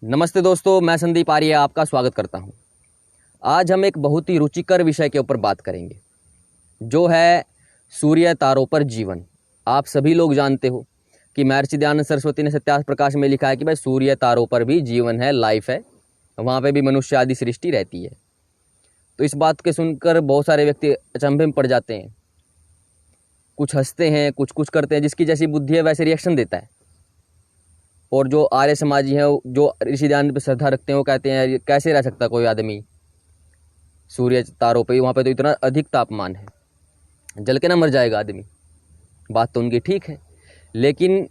नमस्ते दोस्तों, मैं संदीप आर्य आपका स्वागत करता हूं। आज हम एक बहुत ही रुचिकर विषय के ऊपर बात करेंगे, जो है सूर्य तारों पर जीवन। आप सभी लोग जानते हो कि महर्षि दयानंद सरस्वती ने सत्यार्थ प्रकाश में लिखा है कि भाई सूर्य तारों पर भी जीवन है, लाइफ है, वहाँ पे भी मनुष्य आदि सृष्टि रहती है। तो इस बात के सुनकर बहुत सारे व्यक्ति अचंभे में पड़ जाते हैं, कुछ हंसते हैं, कुछ कुछ करते हैं, जिसकी जैसी बुद्धि है वैसे रिएक्शन देता है। और जो आर्य समाजी हैं, जो ऋषि दयानंद पे श्रद्धा रखते हैं, वो कहते हैं कैसे रह सकता कोई आदमी सूर्य तारों पे, वहाँ पे तो इतना अधिक तापमान है, जल के ना मर जाएगा आदमी। बात तो उनकी ठीक है, लेकिन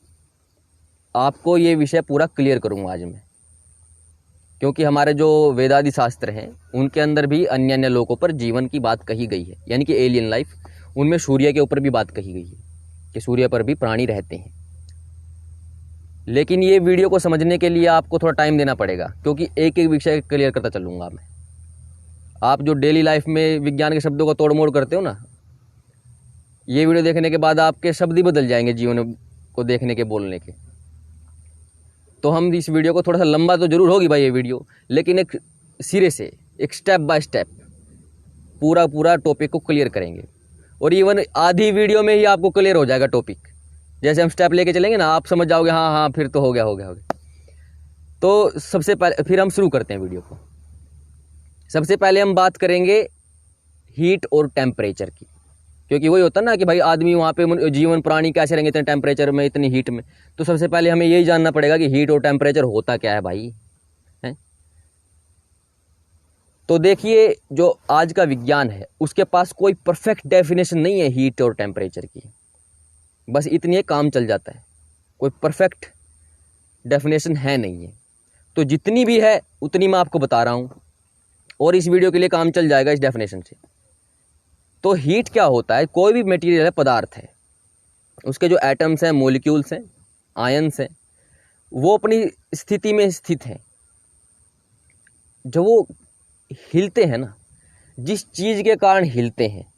आपको ये विषय पूरा क्लियर करूँगा आज मैं, क्योंकि हमारे जो वेदादि शास्त्र हैं उनके अंदर भी अन्य अन्य लोकों पर जीवन की बात कही गई है, यानी कि एलियन लाइफ। उनमें सूर्य के ऊपर भी बात कही गई है कि सूर्य पर भी प्राणी रहते हैं। लेकिन ये वीडियो को समझने के लिए आपको थोड़ा टाइम देना पड़ेगा, क्योंकि एक एक विषय क्लियर करता चलूँगा मैं। आप जो डेली लाइफ में विज्ञान के शब्दों को तोड़ मोड़ करते हो ना, ये वीडियो देखने के बाद आपके शब्द ही बदल जाएंगे जीवन को देखने के, बोलने के। तो हम इस वीडियो को थोड़ा सा लंबा तो जरूर होगी भाई ये वीडियो, लेकिन एक सिरे से एक स्टेप बाय स्टेप पूरा टॉपिक को क्लियर करेंगे। और इवन आधी वीडियो में ही आपको क्लियर हो जाएगा टॉपिक। जैसे हम स्टेप लेके चलेंगे ना, आप समझ जाओगे हाँ फिर तो हो गया। तो सबसे पहले फिर हम शुरू करते हैं वीडियो को। सबसे पहले हम बात करेंगे हीट और टेम्परेचर की, क्योंकि वही होता ना कि भाई आदमी वहाँ पे जीवन प्राणी कैसे रहेंगे इतने टेम्परेचर में, इतनी हीट में। तो सबसे पहले हमें यही जानना पड़ेगा कि हीट और टेम्परेचर होता क्या है भाई, है? तो देखिए, जो आज का विज्ञान है उसके पास कोई परफेक्ट डेफिनेशन नहीं है हीट और टेम्परेचर की। बस इतनी काम चल जाता है, कोई परफेक्ट डेफिनेशन है नहीं है। तो जितनी भी है उतनी मैं आपको बता रहा हूँ, और इस वीडियो के लिए काम चल जाएगा इस डेफिनेशन से। तो हीट क्या होता है? कोई भी मटेरियल है, पदार्थ है, उसके जो एटम्स हैं, मॉलिक्यूल्स हैं, आयन्स हैं, वो अपनी स्थिति में स्थित हैं। जब वो हिलते हैं ना, जिस चीज़ के कारण हिलते हैं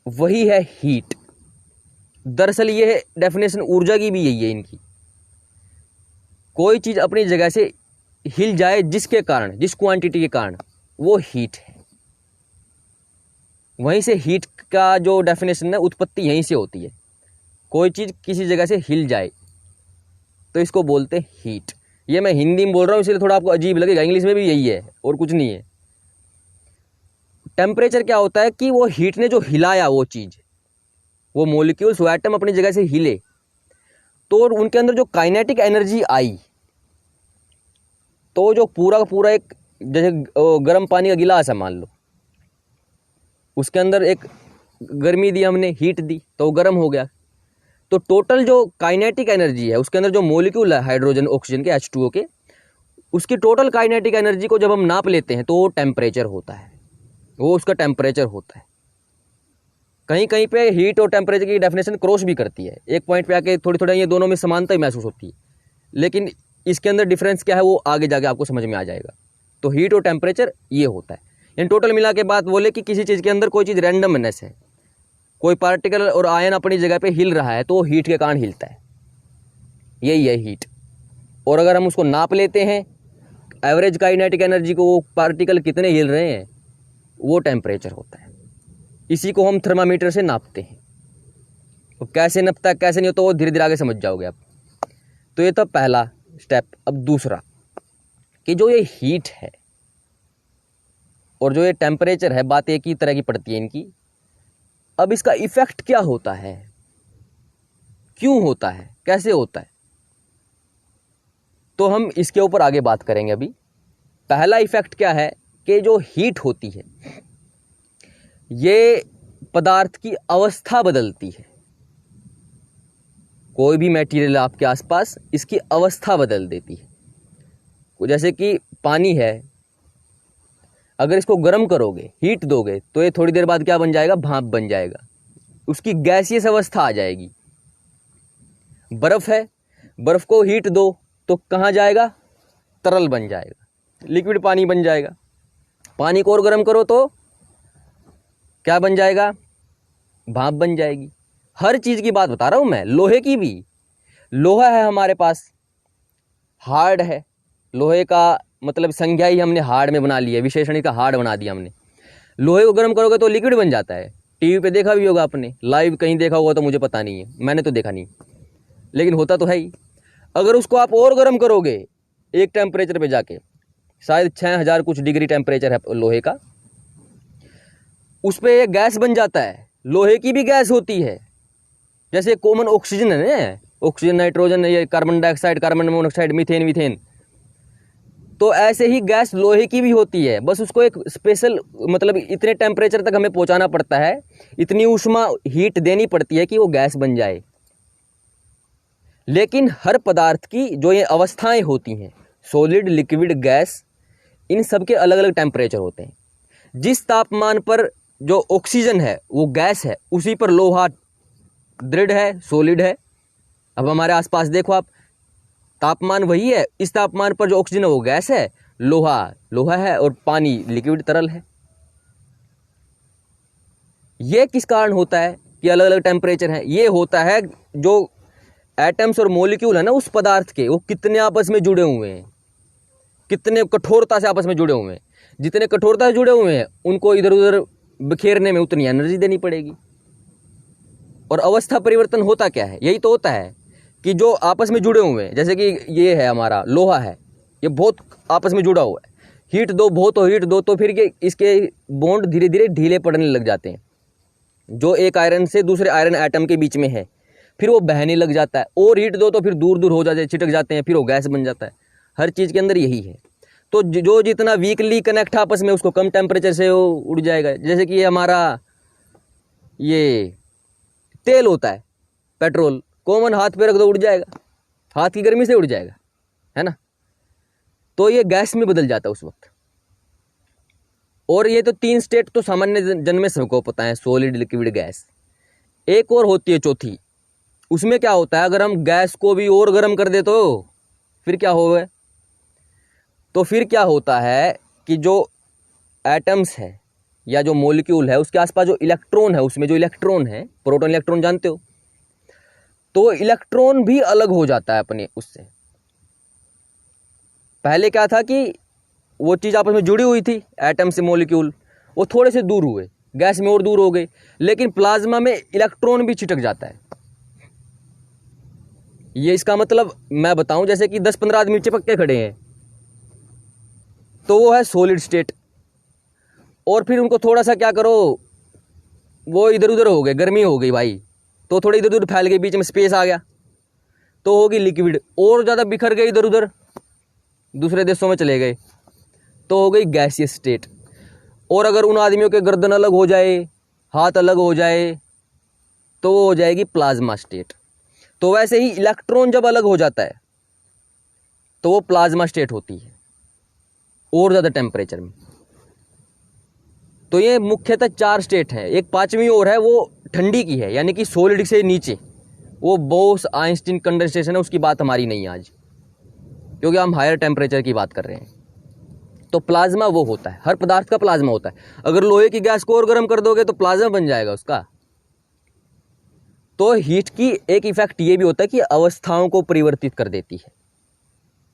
वही है हीट। दरअसल ये डेफिनेशन ऊर्जा की भी यही है इनकी। कोई चीज़ अपनी जगह से हिल जाए जिसके कारण, जिस क्वांटिटी के कारण, वो हीट है। वहीं से हीट का जो डेफिनेशन है, उत्पत्ति यहीं से होती है। कोई चीज़ किसी जगह से हिल जाए तो इसको बोलते हैं हीट। ये मैं हिंदी में बोल रहा हूँ इसलिए थोड़ा आपको अजीब लगेगा, इंग्लिश में भी यही है और कुछ नहीं है। टेम्परेचर क्या होता है कि वो हीट ने जो हिलाया, वो चीज़, वो मॉलिक्यूल्स, वो एटम अपनी जगह से हिले, तो उनके अंदर जो काइनेटिक एनर्जी आई, तो जो पूरा का पूरा एक जैसे गर्म पानी का गिलास है मान लो, उसके अंदर एक गर्मी दी हमने, हीट दी, तो वो गर्म हो गया। तो टोटल जो काइनेटिक एनर्जी है उसके अंदर जो मॉलिक्यूल है हाइड्रोजन ऑक्सीजन के, H2O के, उसकी टोटल काइनेटिक एनर्जी को जब हम नाप लेते हैं तो वो टेम्परेचर होता है, वो उसका टेम्परेचर होता है। कहीं कहीं पे हीट और टेम्परेचर की डेफिनेशन क्रॉस भी करती है, एक पॉइंट पे आके थोड़ी ये दोनों में समानता ही महसूस होती है, लेकिन इसके अंदर डिफरेंस क्या है वो आगे जाके आपको समझ में आ जाएगा। तो हीट और टेम्परेचर ये होता है। इन टोटल मिला के बात बोले कि किसी चीज़ के अंदर कोई चीज़ रैंडमनेस है, कोई पार्टिकल और आयन अपनी जगह पे हिल रहा है, तो वो हीट के कारण हिलता है, यही है हीट। और अगर हम उसको नाप लेते हैं, एवरेज काइनेटिक एनर्जी को, वो पार्टिकल कितने हिल रहे हैं, वो टेम्परेचर होता है। इसी को हम थर्मामीटर से नापते हैं। तो कैसे नापता है, कैसे नहीं होता, वो धीरे धीरे आगे समझ जाओगे आप। तो ये तो पहला स्टेप। अब दूसरा, कि जो ये हीट है और जो ये टेम्परेचर है, बात एक ही तरह की पड़ती है इनकी। अब इसका इफेक्ट क्या होता है, क्यों होता है, कैसे होता है, तो हम इसके ऊपर आगे बात करेंगे। अभी पहला इफेक्ट क्या है कि जो हीट होती है ये पदार्थ की अवस्था बदलती है। कोई भी मटेरियल आपके आसपास, इसकी अवस्था बदल देती है। जैसे कि पानी है, अगर इसको गर्म करोगे, हीट दोगे, तो ये थोड़ी देर बाद क्या बन जाएगा, भाप बन जाएगा, उसकी गैसियस अवस्था आ जाएगी। बर्फ है, बर्फ को हीट दो तो कहाँ जाएगा, तरल बन जाएगा, लिक्विड पानी बन जाएगा। पानी को और गर्म करो तो क्या बन जाएगा, भाप बन जाएगी। हर चीज़ की बात बता रहा हूँ मैं, लोहे की भी। लोहा है हमारे पास, हार्ड है। लोहे का मतलब संज्ञा ही हमने हार्ड में बना ली है, विशेषण का हार्ड बना दिया हमने। लोहे को गर्म करोगे तो लिक्विड बन जाता है। टीवी पे देखा भी होगा आपने, लाइव कहीं देखा होगा तो मुझे पता नहीं है, मैंने तो देखा नहीं, लेकिन होता तो है ही। अगर उसको आप और गर्म करोगे एक टेम्परेचर पे जाके, शायद 6000 कुछ डिग्री टेम्परेचर है लोहे का, उस पर एक गैस बन जाता है। लोहे की भी गैस होती है, जैसे कॉमन ऑक्सीजन है ना, ऑक्सीजन, नाइट्रोजन, ये carbon dioxide, carbon monoxide, methane, methane, तो ऐसे ही गैस लोहे की भी होती है। बस उसको एक स्पेशल मतलब इतने टेम्परेचर तक हमें पहुंचाना पड़ता है, इतनी ऊष्मा हीट देनी पड़ती है कि वो गैस बन जाए। लेकिन हर पदार्थ की जो ये अवस्थाएं होती हैं, सॉलिड, लिक्विड, गैस, इन सब के अलग अलग टेम्परेचर होते हैं। जिस तापमान पर जो ऑक्सीजन है वो गैस है, उसी पर लोहा दृढ़ है, सॉलिड है। अब हमारे आसपास देखो आप, तापमान वही है, इस तापमान पर जो ऑक्सीजन है वो गैस है, लोहा लोहा है, और पानी लिक्विड तरल है। ये किस कारण होता है कि अलग अलग टेम्परेचर है? ये होता है जो एटम्स और मॉलिक्यूल है ना उस पदार्थ के, वो कितने आपस में जुड़े हुए हैं, कितने कठोरता से आपस में जुड़े हुए हैं। जितने कठोरता से जुड़े हुए हैं उनको इधर उधर बिखेरने में उतनी एनर्जी देनी पड़ेगी। और अवस्था परिवर्तन होता क्या है? यही तो होता है कि जो आपस में जुड़े हुए हैं, जैसे कि ये है हमारा लोहा है, ये बहुत आपस में जुड़ा हुआ है, हीट दो बहुत हो, हीट दो तो फिर ये इसके बॉन्ड धीरे धीरे ढीले पड़ने लग जाते हैं, जो एक आयरन से दूसरे आयरन एटम के बीच में है, फिर वो बहने लग जाता है। और हीट दो तो फिर दूर दूर हो जाते हैं, छिटक जाते हैं, फिर वो गैस बन जाता है। हर चीज़ के अंदर यही है। तो जो जितना वीकली कनेक्ट आपस में, उसको कम टेम्परेचर से वो उड़ जाएगा। जैसे कि ये हमारा ये तेल होता है, पेट्रोल, कॉमन हाथ पे रख दो उड़ जाएगा, हाथ की गर्मी से उड़ जाएगा, है ना। तो ये गैस में बदल जाता है उस वक्त। और ये तो 3 स्टेट तो सामान्य जन में सबको पता है, सॉलिड, लिक्विड, गैस। एक और होती है चौथी, उसमें क्या होता है, अगर हम गैस को भी और गर्म कर दे तो फिर क्या होगा? तो फिर क्या होता है कि जो एटम्स है या जो मॉलिक्यूल है उसके आसपास जो इलेक्ट्रॉन है, उसमें जो इलेक्ट्रॉन है, प्रोटॉन इलेक्ट्रॉन जानते हो, तो इलेक्ट्रॉन भी अलग हो जाता है अपने उससे। पहले क्या था कि वो चीज़ आपस में जुड़ी हुई थी, एटम से मॉलिक्यूल, वो थोड़े से दूर हुए, गैस में और दूर हो गए, लेकिन प्लाज्मा में इलेक्ट्रॉन भी छिटक जाता है। ये इसका मतलब मैं बताऊं, जैसे कि 10-15 आदमी चिपक के खड़े हैं तो वो है सॉलिड स्टेट। और फिर उनको थोड़ा सा क्या करो, वो इधर उधर हो गए, गर्मी हो गई भाई, तो थोड़े इधर उधर फैल गए, बीच में स्पेस आ गया तो होगी लिक्विड। और ज़्यादा बिखर गए इधर उधर, दूसरे देशों में चले गए तो हो गई गैसियस स्टेट। और अगर उन आदमियों के गर्दन अलग हो जाए, हाथ अलग हो जाए, तो वो हो जाएगी प्लाज्मा स्टेट। तो वैसे ही इलेक्ट्रॉन जब अलग हो जाता है तो वो प्लाज्मा स्टेट होती है, और ज़्यादा टेम्परेचर में। तो ये मुख्यतः 4 स्टेट हैं। एक 5वीं और है, वो ठंडी की है, यानी कि सॉलिड से नीचे, वो बोस आइंस्टीन कंडेंसेशन है, उसकी बात हमारी नहीं है आज, क्योंकि हम हायर टेम्परेचर की बात कर रहे हैं। तो प्लाज्मा वो होता है, हर पदार्थ का प्लाज्मा होता है। अगर लोहे की गैस को और गर्म कर दोगे तो प्लाज्मा बन जाएगा उसका। तो हीट की एक इफेक्ट ये भी होता है कि अवस्थाओं को परिवर्तित कर देती है।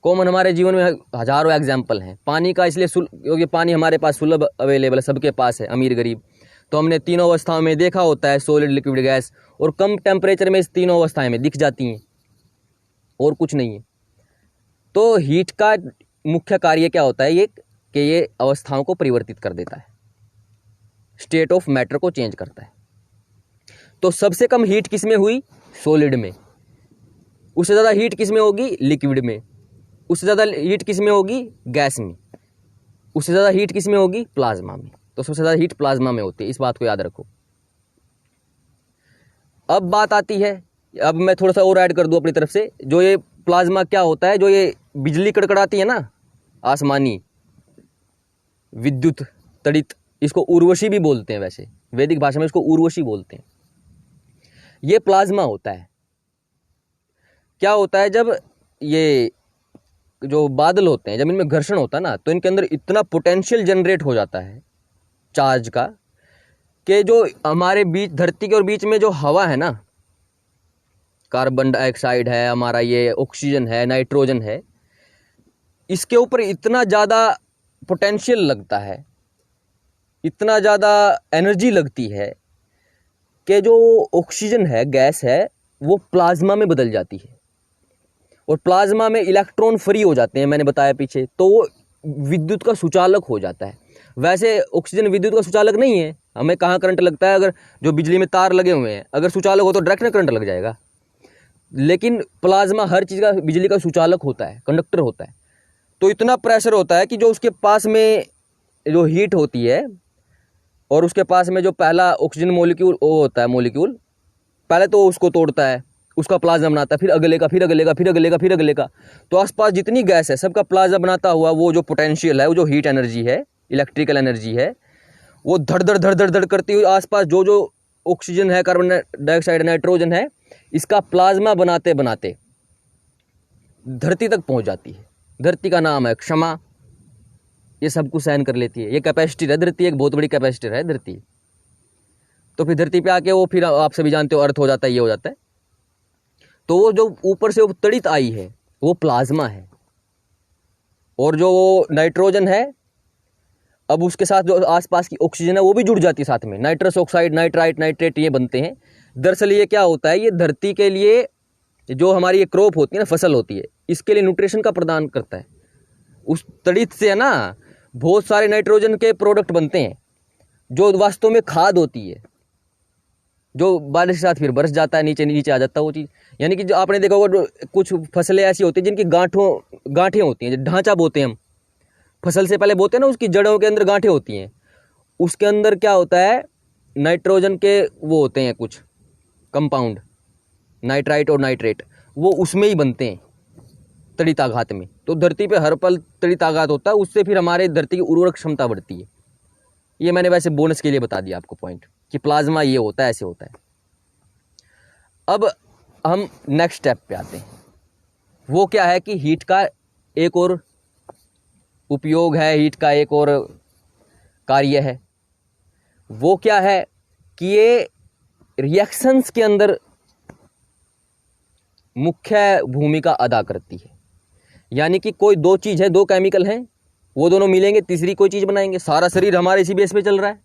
कॉमन हमारे जीवन में हजारों एग्जाम्पल हैं। पानी का इसलिए क्योंकि पानी हमारे पास सुलभ अवेलेबल है, सबके पास है, अमीर गरीब। तो हमने तीनों अवस्थाओं में देखा होता है, सॉलिड, लिक्विड, गैस, और कम टेम्परेचर में इस तीनों अवस्थाएं में दिख जाती हैं, और कुछ नहीं है। तो हीट का मुख्य कार्य क्या होता है, ये कि ये अवस्थाओं को परिवर्तित कर देता है, स्टेट ऑफ मैटर को चेंज करता है। तो सबसे कम हीट किस में हुई? सॉलिड में। उससे ज़्यादा हीट किस में होगी? लिक्विड में। उससे ज़्यादा हीट किस में होगी? गैस में। उससे ज़्यादा हीट किस में होगी? प्लाज्मा में। तो सबसे ज़्यादा हीट प्लाज्मा में होती है, इस बात को याद रखो। अब बात आती है, अब मैं थोड़ा सा और ऐड कर दूं अपनी तरफ से। जो ये प्लाज्मा क्या होता है, जो ये बिजली कड़कड़ाती है ना, आसमानी विद्युत तड़ित, इसको उर्वशी भी बोलते हैं, वैसे वैदिक भाषा में इसको उर्वशी बोलते हैं। ये प्लाज्मा होता है। क्या होता है, जब ये जो बादल होते हैं, जब इनमें घर्षण होता है ना, तो इनके अंदर इतना पोटेंशियल जनरेट हो जाता है चार्ज का, कि जो हमारे बीच, धरती के और बीच में जो हवा है ना, कार्बन डाइऑक्साइड है, हमारा ये ऑक्सीजन है, नाइट्रोजन है, इसके ऊपर इतना ज़्यादा पोटेंशियल लगता है, इतना ज़्यादा एनर्जी लगती है कि जो ऑक्सीजन है, गैस है, वो प्लाज्मा में बदल जाती है और प्लाज्मा में इलेक्ट्रॉन फ्री हो जाते हैं, मैंने बताया पीछे, तो वो विद्युत का सुचालक हो जाता है। वैसे ऑक्सीजन विद्युत का सुचालक नहीं है, हमें कहाँ करंट लगता है, अगर जो बिजली में तार लगे हुए हैं अगर सुचालक हो तो डायरेक्ट ना करंट लग जाएगा, लेकिन प्लाज्मा हर चीज़ का बिजली का सुचालक होता है, कंडक्टर होता है। तो इतना प्रेशर होता है कि जो उसके पास में जो हीट होती है और उसके पास में जो पहला ऑक्सीजन मॉलिक्यूल वो होता है, मॉलिक्यूल पहले तो उसको तोड़ता है, उसका प्लाज्मा बनाता है, फिर अगले का, फिर अगले का, फिर अगले का, फिर अगले का। तो आसपास जितनी गैस है सबका प्लाज्मा बनाता हुआ वो जो पोटेंशियल है, वो जो हीट एनर्जी है, इलेक्ट्रिकल एनर्जी है, वो धड़ धड़ धड़ धड़ धड़ करती हुई आसपास जो जो ऑक्सीजन है, कार्बन डाइऑक्साइड, नाइट्रोजन है, इसका प्लाज्मा बनाते बनाते धरती तक पहुंच जाती है। धरती का नाम है क्षमा, ये सब कुछ सहन कर लेती है। ये कैपेसिटर है धरती, एक बहुत बड़ी कैपेसिटर है धरती। तो फिर धरती पे आके वो फिर आप सभी जानते हो अर्थ हो जाता है, ये हो जाता है। तो वो जो ऊपर से उत्तड़ित आई है वो प्लाज्मा है, और जो नाइट्रोजन है अब उसके साथ जो आसपास की ऑक्सीजन है वो भी जुड़ जाती है साथ में, नाइट्रस ऑक्साइड, नाइट्राइट, नाइट्रेट ये बनते हैं। दरअसल ये क्या होता है, ये धरती के लिए जो हमारी ये क्रॉप होती है ना, फसल होती है, इसके लिए न्यूट्रिशन का प्रदान करता है। उस तड़ित से है ना बहुत सारे नाइट्रोजन के प्रोडक्ट बनते हैं जो वास्तव में खाद होती है, जो बारिश के साथ फिर बरस जाता है, नीचे नीचे आ जाता है वो चीज़। यानी कि जो आपने देखा होगा कुछ फसलें ऐसी होती हैं जिनकी गांठें होती हैं, ढांचा बोते हैं हम, फसल से पहले बोते हैं ना, उसकी जड़ों के अंदर गांठें होती हैं, उसके अंदर क्या होता है, नाइट्रोजन के वो होते हैं कुछ कंपाउंड, नाइट्राइट और नाइट्रेट, वो उसमें ही बनते हैं तड़िताघात में। तो धरती पे हर पल तड़िताघात होता है, उससे फिर हमारे धरती की उर्वरक क्षमता बढ़ती है। ये मैंने वैसे बोनस के लिए बता दिया आपको पॉइंट कि प्लाज्मा ये होता है, ऐसे होता है। अब हम नेक्स्ट स्टेप पे आते हैं, वो क्या है कि हीट का एक और उपयोग है, हीट का एक और कार्य है। वो क्या है कि ये रिएक्शंस के अंदर मुख्य भूमिका अदा करती है। यानी कि कोई दो चीज़ है, दो केमिकल हैं, वो दोनों मिलेंगे, तीसरी कोई चीज़ बनाएंगे। सारा शरीर हमारे इसी बेस पे चल रहा है,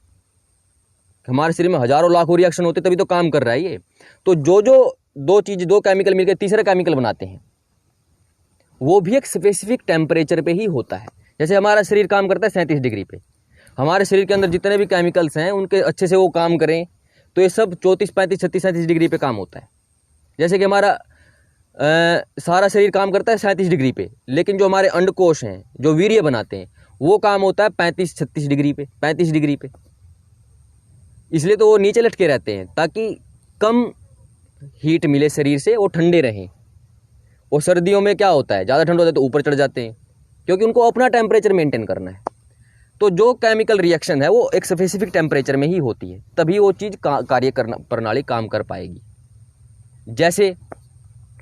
हमारे शरीर में हजारों लाखों रिएक्शन होते तभी तो काम कर रहा है ये। तो जो जो दो चीज़, दो केमिकल मिलकर तीसरा केमिकल बनाते हैं, वो भी एक स्पेसिफिक टेम्परेचर पे ही होता है। जैसे हमारा शरीर काम करता है 37 डिग्री पे, हमारे शरीर के अंदर जितने भी केमिकल्स हैं उनके अच्छे से वो काम करें तो ये सब 34, 35, 36, 37 डिग्री पे काम होता है। जैसे कि हमारा सारा शरीर काम करता है 37 डिग्री पे, लेकिन जो हमारे अंडकोश हैं जो वीर्य बनाते हैं वो काम होता है 35, 36 डिग्री पे, 35 डिग्री पे। इसलिए तो वो नीचे लटके रहते हैं ताकि कम हीट मिले शरीर से, वो ठंडे रहें। और सर्दियों में क्या होता है, ज़्यादा ठंड होता है तो ऊपर चढ़ जाते हैं, क्योंकि उनको अपना टेम्परेचर मेंटेन करना है। तो जो केमिकल रिएक्शन है वो एक स्पेसिफिक टेम्परेचर में ही होती है, तभी वो चीज़ कार्य करना, प्रणाली काम कर पाएगी। जैसे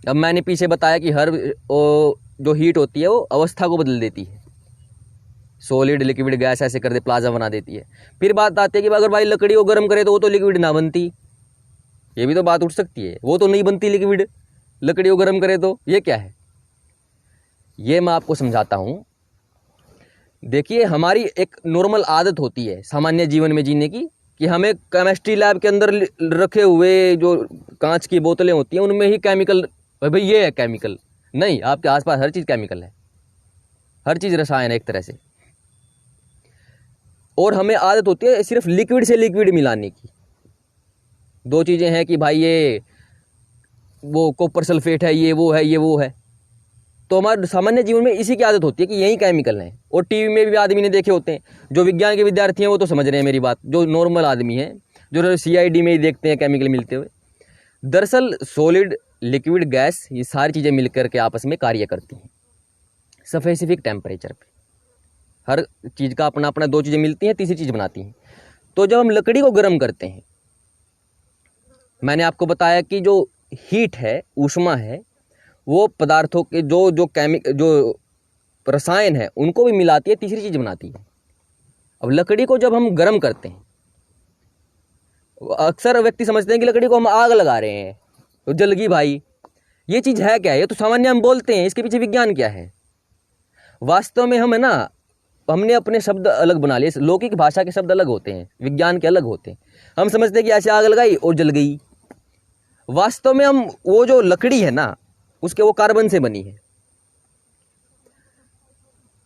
अब मैंने पीछे बताया कि हर जो हीट होती है वो अवस्था को बदल देती है, सॉलिड, लिक्विड, गैस ऐसे कर दे, प्लाज्मा बना देती है। फिर बात आती है कि अगर भाई लकड़ी को गर्म करे तो वो तो लिक्विड ना बनती, ये भी तो बात उठ सकती है, वो तो नहीं बनती लिक्विड, लकड़ी को गर्म करे तो ये क्या है, ये मैं आपको समझाता हूँ। देखिए हमारी एक नॉर्मल आदत होती है सामान्य जीवन में जीने की कि हमें केमिस्ट्री लैब के अंदर रखे हुए जो कांच की बोतलें होती हैं उनमें ही केमिकल, भाई ये है केमिकल, नहीं, आपके आसपास हर चीज़ केमिकल है, हर चीज़ रसायन है एक तरह से। और हमें आदत होती है सिर्फ लिक्विड से लिक्विड मिलाने की। दो चीज़ें हैं कि भाई ये वो कॉपर सल्फेट है, ये वो है, ये वो है। तो हमारे सामान्य जीवन में इसी की आदत होती है कि यही केमिकल हैं। और टीवी में भी आदमी ने देखे होते हैं, जो विज्ञान के विद्यार्थी हैं वो तो समझ रहे हैं मेरी बात, जो नॉर्मल आदमी है जो CID में ही देखते हैं केमिकल मिलते हुए। दरअसल सॉलिड, लिक्विड, गैस, ये सारी चीज़ें मिलकर के आपस में कार्य करती हैं स्पेसिफिक टेम्परेचर पे। हर चीज़ का अपना अपना, दो चीज़ें मिलती हैं, तीसरी चीज़ बनाती हैं। तो जब हम लकड़ी को गर्म करते हैं, मैंने आपको बताया कि जो हीट है, ऊष्मा है, वो पदार्थों के जो रसायन है उनको भी मिलाती है, तीसरी चीज़ बनाती है। अब लकड़ी को जब हम गर्म करते हैं, अक्सर व्यक्ति समझते हैं कि लकड़ी को हम आग लगा रहे हैं तो जल गई भाई, ये चीज़ है क्या, ये तो सामान्य हम बोलते हैं, इसके पीछे विज्ञान क्या है। वास्तव में हम है ना, हमने अपने शब्द अलग बना लिए। लौकिक भाषा के शब्द अलग होते हैं, विज्ञान के अलग होते हैं। हम समझते हैं कि ऐसे आग लगाई और जल गई। वास्तव में हम वो जो लकड़ी है ना, उसके वो कार्बन से बनी है,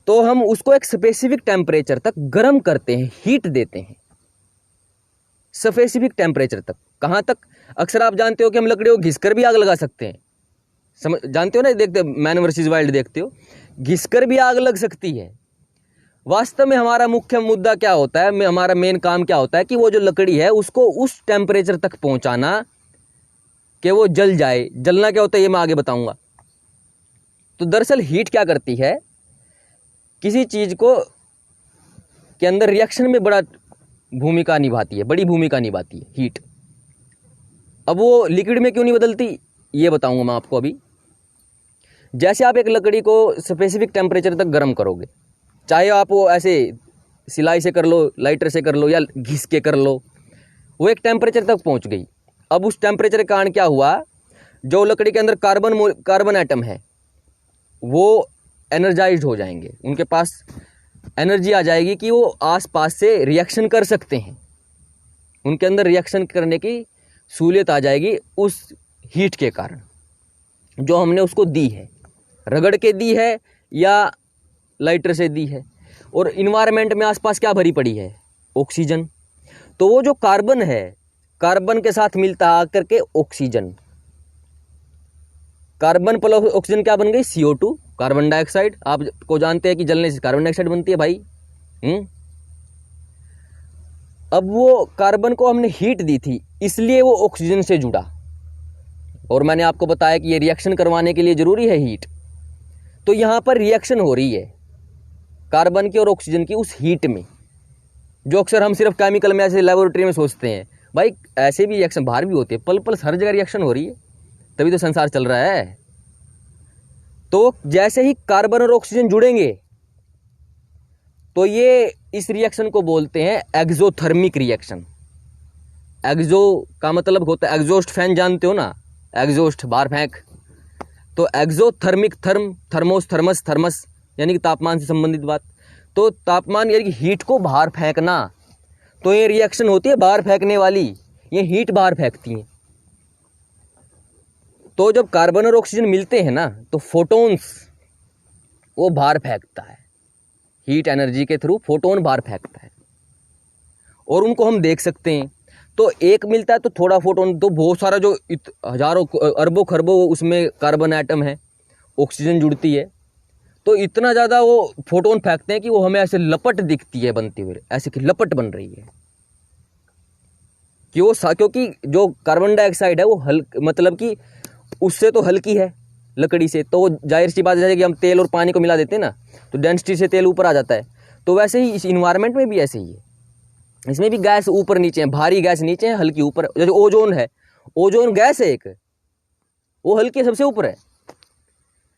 तो हम उसको एक स्पेसिफिक टेम्परेचर तक गर्म करते हैं, हीट देते हैं स्पेसिफिक टेम्परेचर तक। कहाँ तक? अक्सर आप जानते हो कि हम लकड़ी को घिसकर भी आग लगा सकते हैं। जानते हो ना, देखते हो मैन वर्सेस वाइल्ड, देखते हो, घिसकर भी आग लग सकती है। वास्तव में हमारा मुख्य मुद्दा क्या होता है, हमारा मेन काम क्या होता है कि वो जो लकड़ी है उसको उस टेम्परेचर तक पहुंचाना कि वो जल जाए। जलना क्या होता है ये मैं आगे बताऊंगा। तो दरअसल हीट क्या करती है, किसी चीज को के अंदर रिएक्शन में बड़ी भूमिका निभाती है हीट। अब वो लिक्विड में क्यों नहीं बदलती ये बताऊंगा मैं आपको अभी। जैसे आप एक लकड़ी को स्पेसिफिक टेम्परेचर तक गर्म करोगे, चाहे आप वो ऐसे सिलाई से कर लो, लाइटर से कर लो, या घिस के कर लो, वो एक टेम्परेचर तक पहुंच गई। अब उस टेम्परेचर के कारण क्या हुआ, जो लकड़ी के अंदर कार्बन एटम है वो एनर्जाइज्ड हो जाएंगे, उनके पास एनर्जी आ जाएगी कि वो आसपास से रिएक्शन कर सकते हैं। उनके अंदर रिएक्शन करने की सहूलियत आ जाएगी उस हीट के कारण जो हमने उसको दी है, रगड़ के दी है या लाइटर से दी है। और इन्वायरमेंट में आसपास क्या भरी पड़ी है, ऑक्सीजन। तो वो जो कार्बन है, कार्बन के साथ मिलता आकर के ऑक्सीजन, कार्बन प्लस ऑक्सीजन क्या बन गई, CO2, कार्बन डाइऑक्साइड। आपको जानते हैं कि जलने से कार्बन डाइऑक्साइड बनती है भाई। अब वो कार्बन को हमने हीट दी थी, इसलिए वो ऑक्सीजन से जुड़ा। और मैंने आपको बताया कि ये रिएक्शन करवाने के लिए जरूरी है हीट। तो यहां पर रिएक्शन हो रही है कार्बन की और ऑक्सीजन की उस हीट में, जो अक्सर हम सिर्फ केमिकल में ऐसे लेबोरेटरी में सोचते हैं। भाई ऐसे भी रिएक्शन बाहर भी होते हैं, पल पल हर जगह रिएक्शन हो रही है, तभी तो संसार चल रहा है। तो जैसे ही कार्बन और ऑक्सीजन जुड़ेंगे तो ये इस रिएक्शन को बोलते हैं एक्सोथर्मिक रिएक्शन। एक्सो का मतलब होता है एग्जॉस्ट फैन, जानते हो ना, एग्जॉस्ट बाहर फेंक। तो एक्सोथर्मिक, थर्मोस, थर्मस यानी कि तापमान से संबंधित बात। तो तापमान यानी कि हीट को बाहर फेंकना, तो ये रिएक्शन होती है बाहर फेंकने वाली, ये हीट बाहर फेंकती है। तो जब कार्बन और ऑक्सीजन मिलते हैं ना, तो फोटोन्स वो बाहर फेंकता है, हीट एनर्जी के थ्रू फोटोन बाहर फेंकता है, और उनको हम देख सकते हैं। तो एक मिलता है तो थोड़ा फोटोन, तो बहुत सारा जो हजारों अरबों खरबों उसमें कार्बन एटम है, ऑक्सीजन जुड़ती है, तो इतना ज़्यादा वो फोटोन फेंकते हैं कि वो हमें ऐसे लपट दिखती है बनती हुई, ऐसे कि लपट बन रही है। क्योंकि जो कार्बन डाइऑक्साइड है वो मतलब कि उससे तो हल्की है लकड़ी से, तो वो जाहिर सी बात है, जैसे कि हम तेल और पानी को मिला देते हैं ना, तो डेंसिटी से तेल ऊपर आ जाता है। तो वैसे ही इस इन्वायरमेंट में भी ऐसे ही है, इसमें भी गैस ऊपर नीचे है, भारी गैस नीचे है, हल्की ऊपर। जैसे ओजोन है, ओजोन गैस है एक, वो हल्की सबसे ऊपर है।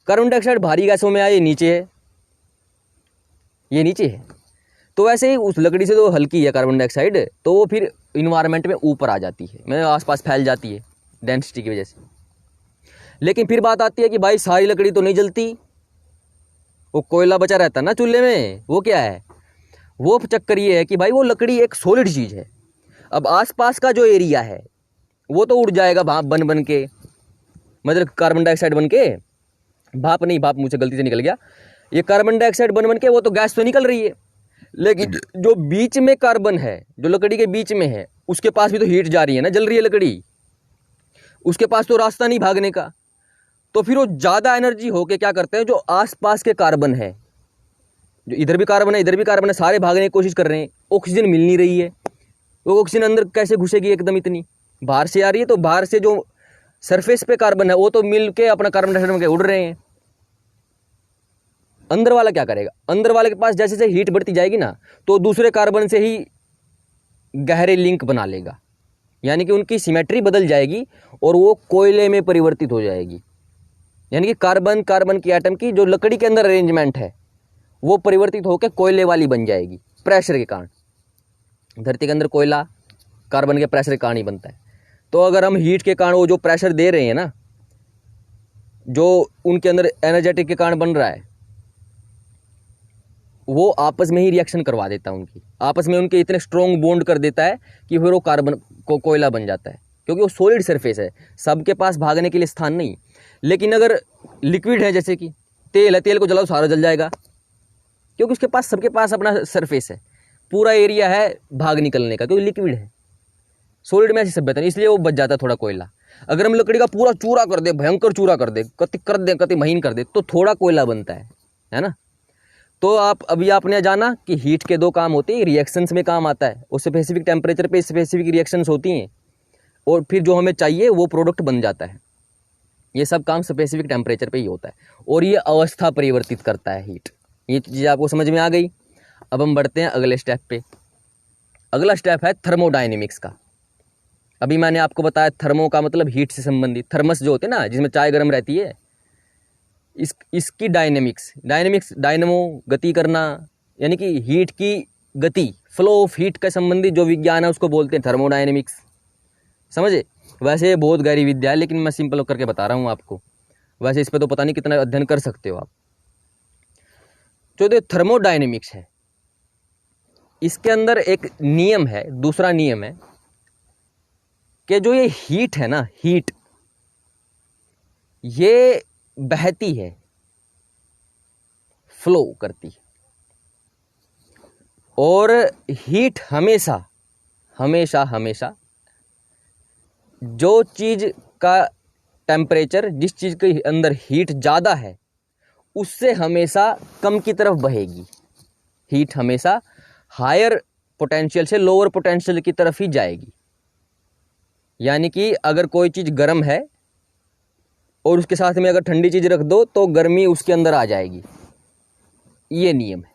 कार्बन डाइऑक्साइड भारी गैसों में आए, ये नीचे है, ये नीचे है। तो वैसे ही उस लकड़ी से तो हल्की है कार्बन डाइऑक्साइड, तो वो फिर इन्वायरमेंट में ऊपर आ जाती है, मतलब आसपास फैल जाती है डेंसिटी की वजह से। लेकिन फिर बात आती है कि भाई सारी लकड़ी तो नहीं जलती, वो कोयला बचा रहता ना चूल्हे में, वो क्या है, वो चक्कर ये है कि भाई वो लकड़ी एक सॉलिड चीज़ है। अब आसपास का जो एरिया है वो तो उड़ जाएगा भाप बन के, मतलब कार्बन डाइऑक्साइड बन के, भाप नहीं, भाप मुझसे गलती से निकल गया, ये कार्बन डाइऑक्साइड बन के वो तो गैस तो निकल रही है। लेकिन जो बीच में कार्बन है, जो लकड़ी के बीच में है, उसके पास भी तो हीट जा रही है ना, जल रही है लकड़ी, उसके पास तो रास्ता नहीं भागने का। तो फिर वो ज़्यादा एनर्जी होके क्या करते हैं, जो आसपास के कार्बन है, जो इधर भी कार्बन है इधर भी कार्बन है, सारे भागने की कोशिश कर रहे हैं, ऑक्सीजन मिल नहीं रही है। तो ऑक्सीजन अंदर कैसे घुसेगी एकदम, इतनी बाहर से आ रही है, तो बाहर से जो सरफेस पे कार्बन है वो तो मिल के अपना कार्बन डाइऑक्साइड में उड़ रहे हैं। अंदर वाला क्या करेगा, अंदर वाले के पास जैसे जैसे हीट बढ़ती जाएगी ना, तो दूसरे कार्बन से ही गहरे लिंक बना लेगा, यानी कि उनकी सिमेट्री बदल जाएगी और वो कोयले में परिवर्तित हो जाएगी। यानी कि कार्बन की एटम की जो लकड़ी के अंदर अरेंजमेंट है वो परिवर्तित होकर कोयले वाली बन जाएगी, प्रेशर के कारण। धरती के अंदर कोयला कार्बन के प्रेशर के कारण ही बनता है। तो अगर हम हीट के कारण वो जो प्रेशर दे रहे हैं ना, जो उनके अंदर एनर्जेटिक के कारण बन रहा है, वो आपस में ही रिएक्शन करवा देता है, उनकी आपस में उनके इतने स्ट्रॉन्ग बॉन्ड कर देता है कि फिर वो कार्बन को कोयला बन जाता है, क्योंकि वो सॉलिड सरफेस है, सबके पास भागने के लिए स्थान नहीं। लेकिन अगर लिक्विड है, जैसे कि तेल है, तेल को जलाओ सारा जल जाएगा, क्योंकि उसके पास सबके पास अपना सरफेस है, पूरा एरिया है भाग निकलने का, क्योंकि लिक्विड है। सॉलिड में ऐसी सभ्यता नहीं, इसलिए वो बच जाता है थोड़ा कोयला। अगर हम लकड़ी का पूरा चूरा कर दे, भयंकर चूरा कर दे, कति महीन कर दे, तो थोड़ा कोयला बनता है ना। तो आप अभी आपने जाना कि हीट के दो काम होते हैं, रिएक्शंस में काम आता है, वो स्पेसिफिक टेम्परेचर पे स्पेसिफिक रिएक्शंस होती हैं, और फिर जो हमें चाहिए वो प्रोडक्ट बन जाता है। ये सब काम स्पेसिफिक टेम्परेचर पे ही होता है, और ये अवस्था परिवर्तित करता है हीट। ये चीज़ आपको समझ में आ गई। अब हम बढ़ते हैं अगले स्टेप पे। अगला स्टेप है थर्मोडायनेमिक्स का। अभी मैंने आपको बताया थर्मो का मतलब हीट से संबंधित, थर्मस जो होते हैं ना, जिसमें चाय गर्म रहती है, इसकी डायनेमिक्स, डायनमो गति करना, यानी कि हीट की गति, फ्लो ऑफ हीट का संबंधित जो विज्ञान है उसको बोलते हैं थर्मोडायनेमिक्स। समझे? वैसे बहुत गहरी विद्या है, लेकिन मैं सिंपल करके बता रहा हूँ आपको। वैसे इस पर तो पता नहीं कितना अध्ययन कर सकते हो आप। जो थर्मोडायनेमिक्स है, इसके अंदर एक नियम है, दूसरा नियम है कि जो ये हीट है ना, हीट ये बहती है, फ्लो करती है, और हीट हमेशा हमेशा हमेशा जो चीज़ का टेम्परेचर, जिस चीज़ के अंदर हीट ज़्यादा है, उससे हमेशा कम की तरफ बहेगी। हीट हमेशा हायर पोटेंशियल से लोअर पोटेंशियल की तरफ ही जाएगी। यानी कि अगर कोई चीज़ गर्म है और उसके साथ में अगर ठंडी चीज़ रख दो तो गर्मी उसके अंदर आ जाएगी। ये नियम है,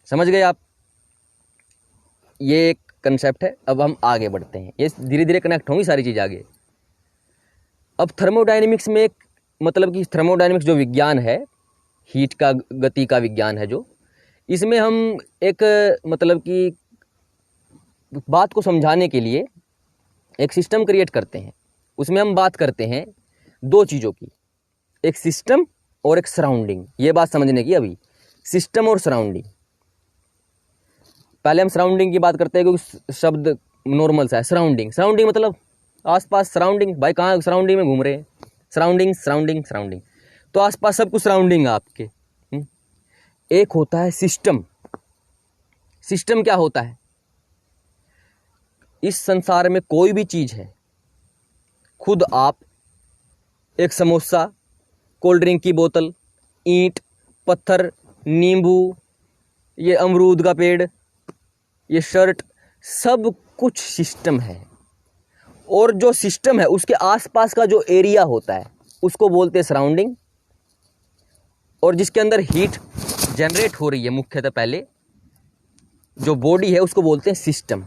समझ गए आप? ये एक कंसेप्ट है। अब हम आगे बढ़ते हैं, ये धीरे धीरे कनेक्ट होंगी सारी चीज़ आगे। अब थर्मोडायनेमिक्स में एक मतलब कि थर्मोडायनेमिक्स जो विज्ञान है, हीट का गति का विज्ञान है, जो इसमें हम एक मतलब कि बात को समझाने के लिए एक सिस्टम क्रिएट करते हैं। उसमें हम बात करते हैं दो चीज़ों की, एक सिस्टम और एक सराउंडिंग। ये बात समझने की अभी, सिस्टम और सराउंडिंग। पहले हम सराउंडिंग की बात करते हैं, क्योंकि शब्द नॉर्मल सा है। सराउंडिंग, सराउंडिंग मतलब आसपास। सराउंडिंग, भाई कहाँ सराउंडिंग में घूम रहे हैं? सराउंडिंग सराउंडिंग सराउंडिंग, तो आसपास सब कुछ सराउंडिंग है आपके। एक होता है सिस्टम। सिस्टम क्या होता है? इस संसार में कोई भी चीज़ है, खुद आप, एक समोसा, कोल्ड ड्रिंक की बोतल, ईंट, पत्थर, नींबू, ये अमरूद का पेड़, ये शर्ट, सब कुछ सिस्टम है। और जो सिस्टम है उसके आसपास का जो एरिया होता है उसको बोलते हैं सराउंडिंग। और जिसके अंदर हीट जनरेट हो रही है मुख्यतः, पहले जो बॉडी है उसको बोलते हैं सिस्टम।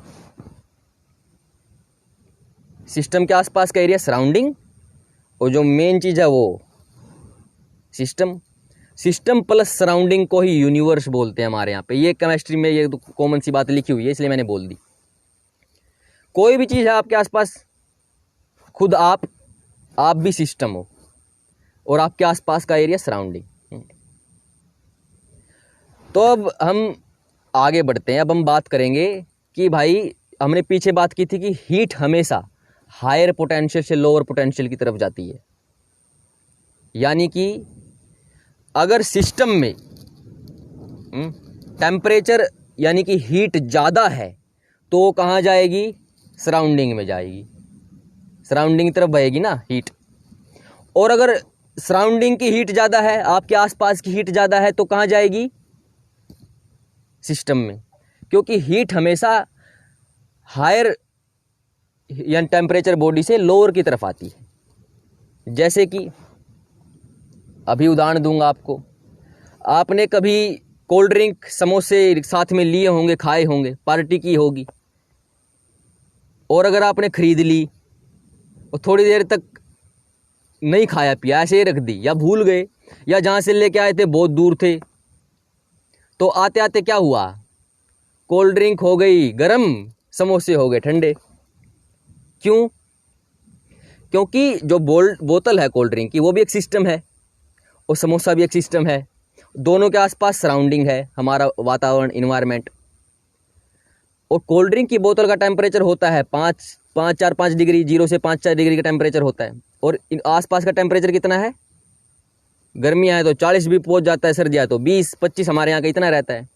सिस्टम के आसपास का एरिया सराउंडिंग, और जो मेन चीज़ है वो सिस्टम। सिस्टम प्लस सराउंडिंग को ही यूनिवर्स बोलते हैं हमारे यहाँ पे। ये केमिस्ट्री में ये तो कॉमन सी बात लिखी हुई है, इसलिए मैंने बोल दी। कोई भी चीज़ है आपके आसपास, खुद आप भी सिस्टम हो, और आपके आसपास का एरिया सराउंडिंग। तो अब हम आगे बढ़ते हैं। अब हम बात करेंगे कि भाई हमने पीछे बात की थी कि हीट हमेशा हायर पोटेंशियल से लोअर पोटेंशियल की तरफ जाती है। यानी कि अगर सिस्टम में टेम्परेचर यानी कि हीट ज़्यादा है तो वो कहाँ जाएगी? सराउंडिंग में जाएगी, सराउंडिंग की तरफ बहेगी ना हीट। और अगर सराउंडिंग की हीट ज़्यादा है, आपके आसपास की हीट ज़्यादा है, तो कहाँ जाएगी? सिस्टम में। क्योंकि हीट हमेशा हायर यानी टेम्परेचर बॉडी से लोअर की तरफ आती है। जैसे कि अभी उदाहरण दूंगा आपको, आपने कभी कोल्ड ड्रिंक, समोसे साथ में लिए होंगे, खाए होंगे, पार्टी की होगी, और अगर आपने खरीद ली और थोड़ी देर तक नहीं खाया पिया, ऐसे ही रख दी, या भूल गए, या जहाँ से लेके आए थे बहुत दूर थे, तो आते आते क्या हुआ? कोल्ड ड्रिंक हो गई गर्म, समोसे हो गए ठंडे। क्यों? क्योंकि जो बोतल है कोल्ड ड्रिंक की वो भी एक सिस्टम है, और समोसा भी एक सिस्टम है, दोनों के आसपास सराउंडिंग है, हमारा वातावरण, इन्वायरमेंट। और कोल्ड ड्रिंक की बोतल का टेम्परेचर होता है 5 डिग्री, 0 से 5-4 डिग्री का टेम्परेचर होता है। और आसपास का टेम्परेचर कितना है? गर्मियाँ है तो 40 भी पहुंच जाता है, सर्दियाँ तो 20-25 हमारे यहाँ का इतना रहता है।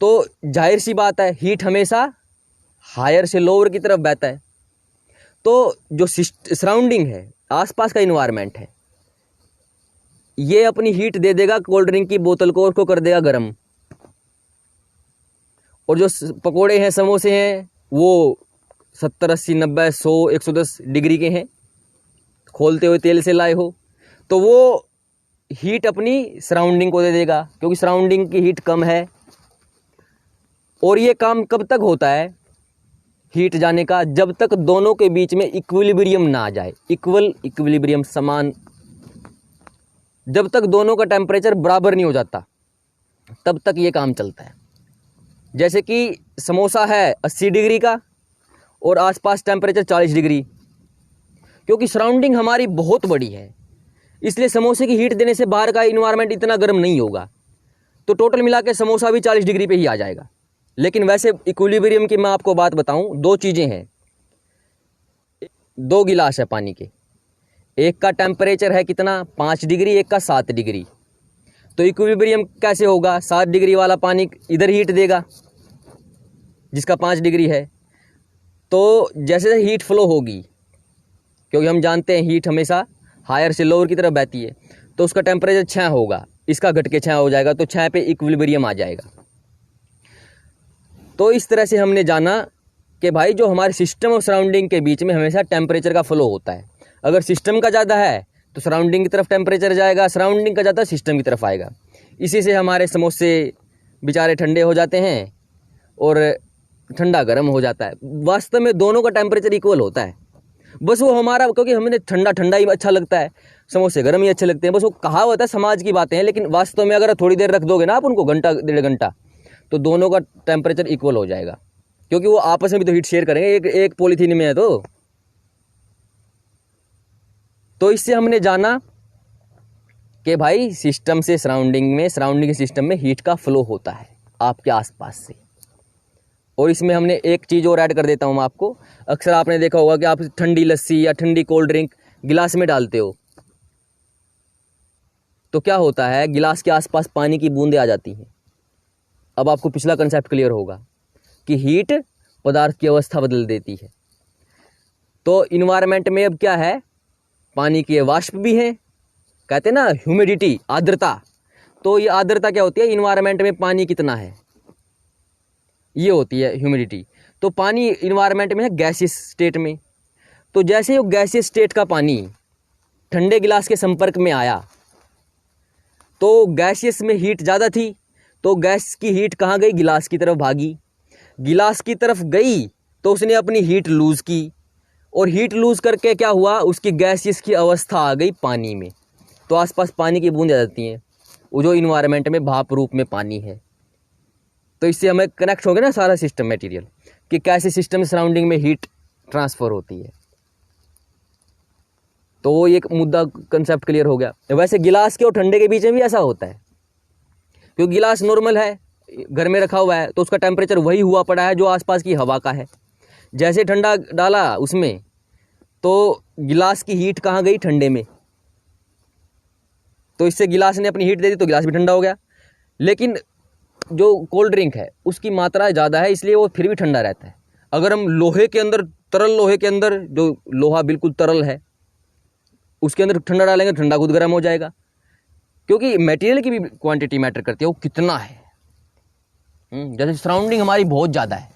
तो जाहिर सी बात है, हीट हमेशा हायर से लोअर की तरफ बहता है। तो जो सराउंडिंग है, आसपास का इन्वायरमेंट है, ये अपनी हीट दे देगा कोल्ड ड्रिंक की बोतल को और उसको कर देगा गर्म। और जो पकोड़े हैं, समोसे हैं, वो 70, 80, 90, 100, 110 डिग्री के हैं, खोलते हुए तेल से लाए हो, तो वो हीट अपनी सराउंडिंग को दे देगा, क्योंकि सराउंडिंग की हीट कम है। और ये काम कब तक होता है हीट जाने का? जब तक दोनों के बीच में इक्विलिब्रियम ना आ जाए, इक्विलिब्रियम, समान, जब तक दोनों का टेम्परेचर बराबर नहीं हो जाता, तब तक ये काम चलता है। जैसे कि समोसा है 80 डिग्री का और आसपास टेम्परेचर 40 डिग्री, क्योंकि सराउंडिंग हमारी बहुत बड़ी है, इसलिए समोसे की हीट देने से बाहर का इन्वायरमेंट इतना गर्म नहीं होगा, तो टोटल मिला के समोसा भी 40 डिग्री पे ही आ जाएगा। लेकिन वैसे इक्विलिब्रियम की मैं आपको बात बताऊं, दो चीज़ें हैं, 2 गिलास है पानी के, एक का टेम्परेचर है कितना, 5 डिग्री, एक का 7 डिग्री। तो इक्विलिब्रियम कैसे होगा? 7 डिग्री वाला पानी इधर हीट देगा जिसका 5 डिग्री है। तो जैसे हीट फ्लो होगी, क्योंकि हम जानते हैं हीट हमेशा हायर से लोअर की तरफ बहती है, तो उसका टेम्परेचर 6 होगा, इसका घट के 6 हो जाएगा, तो 6 पे इक्विलिब्रियम आ जाएगा। तो इस तरह से हमने जाना कि भाई जो हमारे सिस्टम और सराउंडिंग के बीच में हमेशा टेम्परेचर का फ्लो होता है। अगर सिस्टम का ज़्यादा है तो सराउंडिंग की तरफ टेम्परेचर जाएगा, सराउंडिंग का ज़्यादा सिस्टम की तरफ आएगा। इसी से हमारे समोसे बेचारे ठंडे हो जाते हैं और ठंडा गर्म हो जाता है। वास्तव में दोनों का टेम्परेचर इक्वल होता है, बस वो हमारा, क्योंकि हमें ठंडा ठंडा ही अच्छा लगता है, समोसे गर्म ही अच्छे लगते हैं, बस वो कहा होता है, समाज की बातें हैं। लेकिन वास्तव में अगर थोड़ी देर रख दोगे ना आप उनको, घंटा 1.5 घंटा, तो दोनों का टेम्परेचर इक्वल हो जाएगा, क्योंकि वो आपस में भी तो हीट शेयर करेंगे, एक पॉलीथीन में है तो इससे हमने जाना कि भाई सिस्टम से सराउंडिंग में, सराउंडिंग के सिस्टम में हीट का फ्लो होता है आपके आसपास से। और इसमें हमने एक चीज़ और ऐड कर देता हूँ मैं आपको। अक्सर आपने देखा होगा कि आप ठंडी लस्सी या ठंडी कोल्ड ड्रिंक गिलास में डालते हो, तो क्या होता है, गिलास के आसपास पानी की बूंदें आ जाती हैं। अब आपको पिछला कंसेप्ट क्लियर होगा कि हीट पदार्थ की अवस्था बदल देती है। तो इन्वायरमेंट में अब क्या है, पानी के वाष्प भी हैं, कहते हैं ना ह्यूमिडिटी, आर्द्रता। तो ये आर्द्रता क्या होती है, इन्वायरमेंट में पानी कितना है, ये होती है ह्यूमिडिटी। तो पानी इन्वायरमेंट में है गैसियस स्टेट में। तो जैसे वो गैसियस स्टेट का पानी ठंडे गिलास के संपर्क में आया, तो गैसियस में हीट ज़्यादा थी, तो गैस की हीट कहाँ गई, गिलास की तरफ भागी। गिलास की तरफ गई तो उसने अपनी हीट लूज़ की, और हीट लूज़ करके क्या हुआ, उसकी गैसियस की अवस्था आ गई पानी में। तो आसपास पानी की बूंदें आ जाती हैं, वो जो इन्वायरमेंट में भाप रूप में पानी है। तो इससे हमें कनेक्ट हो गया ना सारा सिस्टम मटेरियल, कि कैसे सिस्टम सराउंडिंग में हीट ट्रांसफ़र होती है। तो वो एक मुद्दा, कंसेप्ट क्लियर हो गया। वैसे गिलास के और ठंडे के बीच में भी ऐसा होता है, क्योंकि गिलास नॉर्मल है, घर में रखा हुआ है, तो उसका टेम्परेचर वही हुआ पड़ा है जो आसपास की हवा का है। जैसे ठंडा डाला उसमें, तो गिलास की हीट कहाँ गई, ठंडे में। तो इससे गिलास ने अपनी हीट दे दी, तो गिलास भी ठंडा हो गया। लेकिन जो कोल्ड ड्रिंक है उसकी मात्रा ज़्यादा है, इसलिए वो फिर भी ठंडा रहता है। अगर हम लोहे के अंदर, तरल लोहे के अंदर, जो लोहा बिल्कुल तरल है, उसके अंदर ठंडा डालेंगे, ठंडा खुद गर्म हो जाएगा, क्योंकि मटेरियल की भी क्वांटिटी मैटर करती है, वो कितना है। जैसे सराउंडिंग हमारी बहुत ज़्यादा है,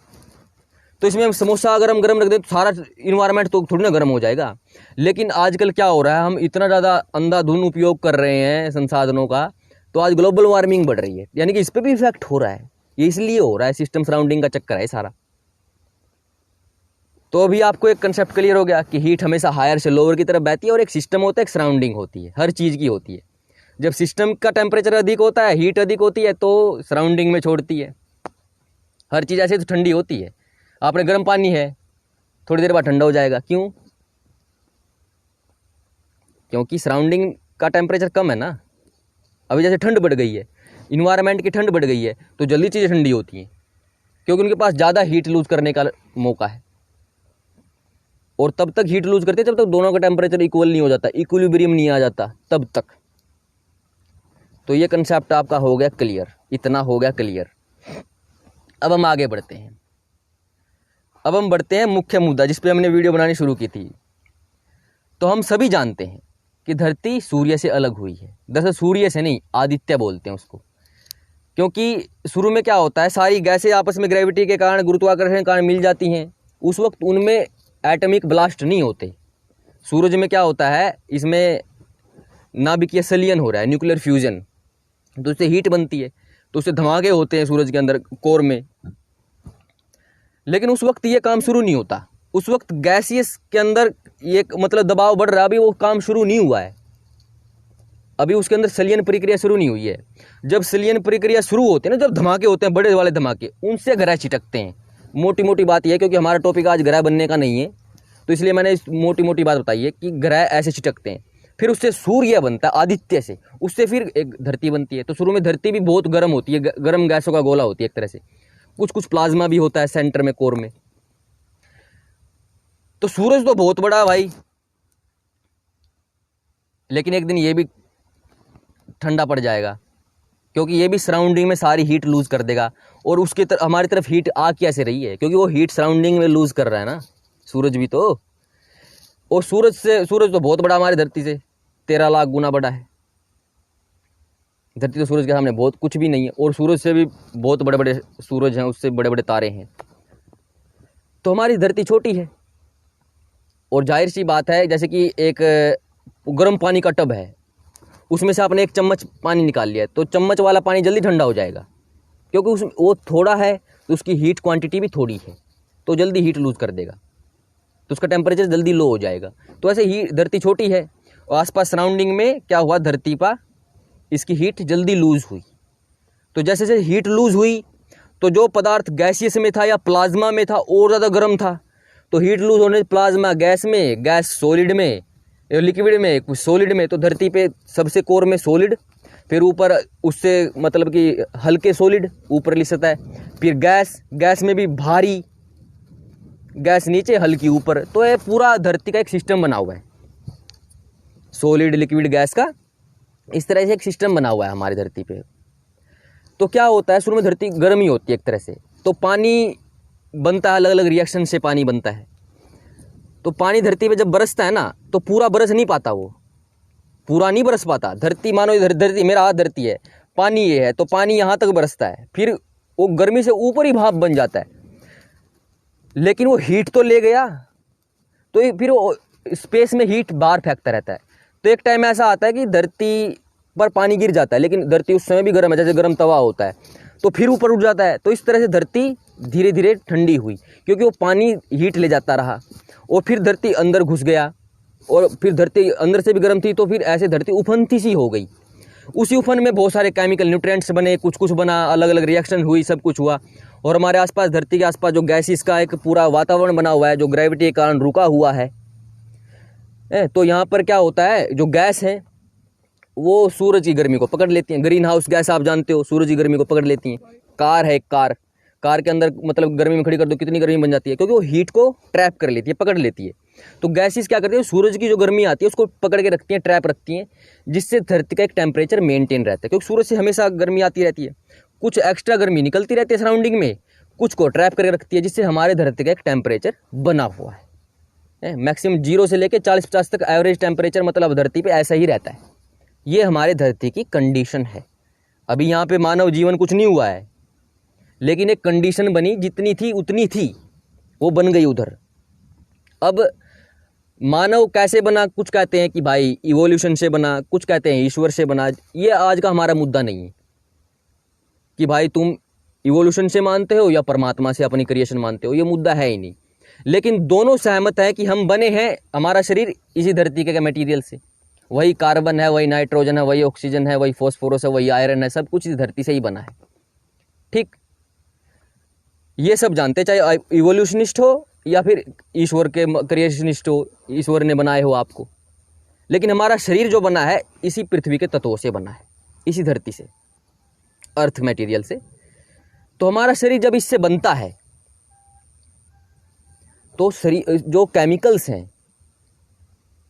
तो इसमें हम समोसा अगर हम गर्म रख दें तो सारा इन्वायरमेंट तो थोड़ी ना गर्म हो जाएगा। लेकिन आजकल क्या हो रहा है, हम इतना ज़्यादा अंधाधुंध उपयोग कर रहे हैं संसाधनों का, तो आज ग्लोबल वार्मिंग बढ़ रही है, यानी कि इस पर भी इफेक्ट हो रहा है। ये इसलिए हो रहा है, सिस्टम सराउंडिंग का चक्कर है सारा। तो अभी आपको एक कंसेप्ट क्लियर हो गया कि हीट हमेशा हायर से लोअर की तरफ बहती है, और एक सिस्टम होता है, एक सराउंडिंग होती है, हर चीज़ की होती है। जब सिस्टम का टेम्परेचर अधिक होता है, हीट अधिक होती है, तो सराउंडिंग में छोड़ती है। हर चीज़ ऐसे तो ठंडी होती है। आपने गर्म पानी है, थोड़ी देर बाद ठंडा हो जाएगा, क्यों? क्योंकि सराउंडिंग का टेम्परेचर कम है ना। अभी जैसे ठंड बढ़ गई है, इन्वायरमेंट की ठंड बढ़ गई है, तो जल्दी चीज़ें ठंडी होती हैं क्योंकि उनके पास ज़्यादा हीट लूज़ करने का मौका है। और तब तक हीट लूज़ करते हैं जब तक दोनों का टेम्परेचर इक्वल नहीं हो जाता, इक्विलिब्रियम नहीं आ जाता तब तक। तो ये कंसेप्ट आपका हो गया क्लियर, इतना हो गया क्लियर। अब हम आगे बढ़ते हैं। अब हम बढ़ते हैं मुख्य मुद्दा जिस पे हमने वीडियो बनानी शुरू की थी। तो हम सभी जानते हैं कि धरती सूर्य से अलग हुई है। दरअसल सूर्य से नहीं, आदित्य बोलते हैं उसको, क्योंकि शुरू में क्या होता है, सारी गैसें आपस में ग्रेविटी के कारण, गुरुत्वाकर्षण के कारण मिल जाती हैं। उस वक्त उनमें एटॉमिक ब्लास्ट नहीं होते। सूरज में क्या होता है, इसमें नाभिकीय संलयन हो रहा है, न्यूक्लियर फ्यूजन, तो उससे हीट बनती है, तो उससे धमाके होते हैं सूरज के अंदर कोर में। लेकिन उस वक्त ये काम शुरू नहीं होता। उस वक्त गैसियस के अंदर ये मतलब दबाव बढ़ रहा है, अभी वो काम शुरू नहीं हुआ है, अभी उसके अंदर संलयन प्रक्रिया शुरू नहीं हुई है। जब संलयन प्रक्रिया शुरू होती है ना, जब धमाके होते हैं, बड़े वाले धमाके, उनसे ग्रह चिटकते हैं। मोटी मोटी बात यह है, क्योंकि हमारा टॉपिक आज ग्रह बनने का नहीं है, तो इसलिए मैंने इस मोटी मोटी बात बताई है कि ग्रह ऐसे चिटकते हैं, फिर उससे सूर्य बनता है आदित्य से, उससे फिर एक धरती बनती है। तो शुरू में धरती भी बहुत गर्म होती है, गर्म गैसों का गोला होती है एक तरह से, कुछ कुछ प्लाज्मा भी होता है सेंटर में, कोर में। तो सूरज तो बहुत बड़ा है भाई, लेकिन एक दिन ये भी ठंडा पड़ जाएगा, क्योंकि ये भी सराउंडिंग में सारी हीट लूज कर देगा। और उसके हमारी तरफ हीट आ कैसे रही है, क्योंकि वो हीट सराउंडिंग में लूज कर रहा है ना, सूरज भी तो। और सूरज तो बहुत बड़ा, हमारी धरती से 13 लाख गुना बड़ा है। धरती तो सूरज के सामने बहुत कुछ भी नहीं है, और सूरज से भी बहुत बड़े बड़े सूरज हैं, उससे बड़े बड़े तारे हैं। तो हमारी धरती छोटी है। और जाहिर सी बात है, जैसे कि एक गर्म पानी का टब है, उसमें से आपने एक चम्मच पानी निकाल लिया, तो चम्मच वाला पानी जल्दी ठंडा हो जाएगा, क्योंकि वो थोड़ा है, तो उसकी हीट क्वांटिटी भी थोड़ी है, तो जल्दी हीट लूज कर देगा, तो उसका टेम्परेचर जल्दी लो हो जाएगा। तो ऐसे ही धरती छोटी है, और आसपास सराउंडिंग में क्या हुआ, धरती पर इसकी हीट जल्दी लूज हुई। तो जैसे जैसे हीट लूज हुई, तो जो पदार्थ गैसियस में था या प्लाज्मा में था और ज़्यादा गर्म था, तो हीट लूज होने से प्लाज्मा गैस में, गैस सॉलिड में, लिक्विड में, कुछ सॉलिड में। तो धरती पे सबसे कोर में सॉलिड, फिर ऊपर उससे मतलब कि हल्के सॉलिड ऊपरली सतह, फिर गैस में भी भारी, गैस नीचे, हल्की ऊपर। तो ये पूरा धरती का एक सिस्टम बना हुआ है, सॉलिड लिक्विड गैस का, इस तरह से एक सिस्टम बना हुआ है हमारी धरती पे। तो क्या होता है, शुरू में धरती गर्म ही होती है एक तरह से, तो पानी बनता है, अलग अलग रिएक्शन से पानी बनता है। तो पानी धरती पे जब बरसता है ना, तो पूरा बरस नहीं पाता, वो पूरा नहीं बरस पाता। धरती मानो धरती, मेरा हाथ धरती है, पानी ये है, तो पानी यहाँ तक बरसता है, फिर वो गर्मी से ऊपर ही भाप बन जाता है, लेकिन वो हीट तो ले गया, तो फिर वो स्पेस में हीट बाहर फेंकता रहता है। तो एक टाइम ऐसा आता है कि धरती पर पानी गिर जाता है, लेकिन धरती उस समय भी गर्म है, जैसे गर्म तवा होता है, तो फिर ऊपर उठ जाता है। तो इस तरह से धरती धीरे धीरे ठंडी हुई, क्योंकि वो पानी हीट ले जाता रहा, और फिर धरती अंदर घुस गया, और फिर धरती अंदर से भी गर्म थी, तो फिर ऐसे धरती उफनती सी हो गई। उसी उफन में बहुत सारे केमिकल न्यूट्रिएंट्स बने, कुछ कुछ बना, अलग अलग रिएक्शन हुई, सब कुछ हुआ। और हमारे आसपास, धरती के आसपास जो गैसेस का एक पूरा वातावरण बना हुआ है, जो ग्रेविटी के कारण रुका हुआ है, तो यहाँ पर क्या होता है, जो गैस है वो सूरज की गर्मी को पकड़ लेती हैं। ग्रीन हाउस गैस आप जानते हो, सूरज की गर्मी को पकड़ लेती हैं। कार है, कार के अंदर मतलब गर्मी में खड़ी कर दो, कितनी गर्मी बन जाती है, क्योंकि वो हीट को ट्रैप कर लेती है, पकड़ लेती है। तो गैसेस क्या करती है, सूरज की जो गर्मी आती है उसको पकड़ के रखती हैं, ट्रैप रखती हैं, जिससे धरती का एक टेम्परेचर मेंटेन रहता है, क्योंकि सूरज से हमेशा गर्मी आती रहती है, कुछ एक्स्ट्रा गर्मी निकलती रहती है सराउंडिंग में, कुछ को ट्रैप करके रखती है, जिससे हमारे धरती का एक टेम्परेचर बना हुआ है। मैक्सिमम 0 से लेकर 40-50 तक एवरेज टेम्परेचर मतलब धरती पे ऐसा ही रहता है। ये हमारे धरती की कंडीशन है। अभी यहाँ पे मानव जीवन कुछ नहीं हुआ है, लेकिन एक कंडीशन बनी, जितनी थी उतनी थी, वो बन गई उधर। अब मानव कैसे बना, कुछ कहते हैं कि भाई इवोल्यूशन से बना, कुछ कहते हैं ईश्वर से बना। ये आज का हमारा मुद्दा नहीं है कि भाई तुम इवोल्यूशन से मानते हो या परमात्मा से अपनी क्रिएशन मानते हो, ये मुद्दा है ही नहीं। लेकिन दोनों सहमत है कि हम बने हैं, हमारा शरीर इसी धरती के मटेरियल से, वही कार्बन है, वही नाइट्रोजन है, वही ऑक्सीजन है, वही फॉस्फोरस है, वही आयरन है, सब कुछ इस धरती से ही बना है। ठीक, ये सब जानते, चाहे इवोल्यूशनिस्ट हो या फिर ईश्वर के क्रिएशनिस्ट हो, ईश्वर ने बनाए हो आपको। लेकिन हमारा शरीर जो बना है इसी पृथ्वी के तत्वों से बना है, इसी धरती से, अर्थ मटेरियल से। तो हमारा शरीर जब इससे बनता है तो शरीर जो केमिकल्स हैं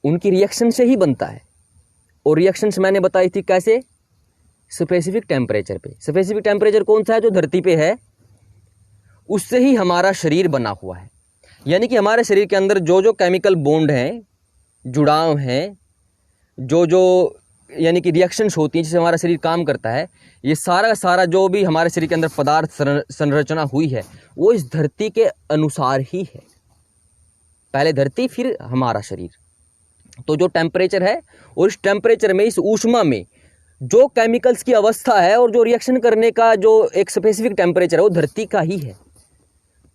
उनकी रिएक्शन से ही बनता है। और रिएक्शंस मैंने बताई थी कैसे, स्पेसिफिक टेम्परेचर पे। स्पेसिफिक टेम्परेचर कौन सा है, जो धरती पे है, उससे ही हमारा शरीर बना हुआ है। यानी कि हमारे शरीर के अंदर जो जो केमिकल बॉन्ड हैं, जुड़ाव हैं, जो जो यानी कि रिएक्शंस होती हैं जिससे हमारा शरीर काम करता है, ये सारा का सारा जो भी हमारे शरीर के अंदर पदार्थ संरचना हुई है वो इस धरती के अनुसार ही है। पहले धरती फिर हमारा शरीर। तो जो टेम्परेचर है और इस टेम्परेचर में, इस ऊष्मा में जो केमिकल्स की अवस्था है और जो रिएक्शन करने का जो एक स्पेसिफिक टेम्परेचर है वो धरती का ही है।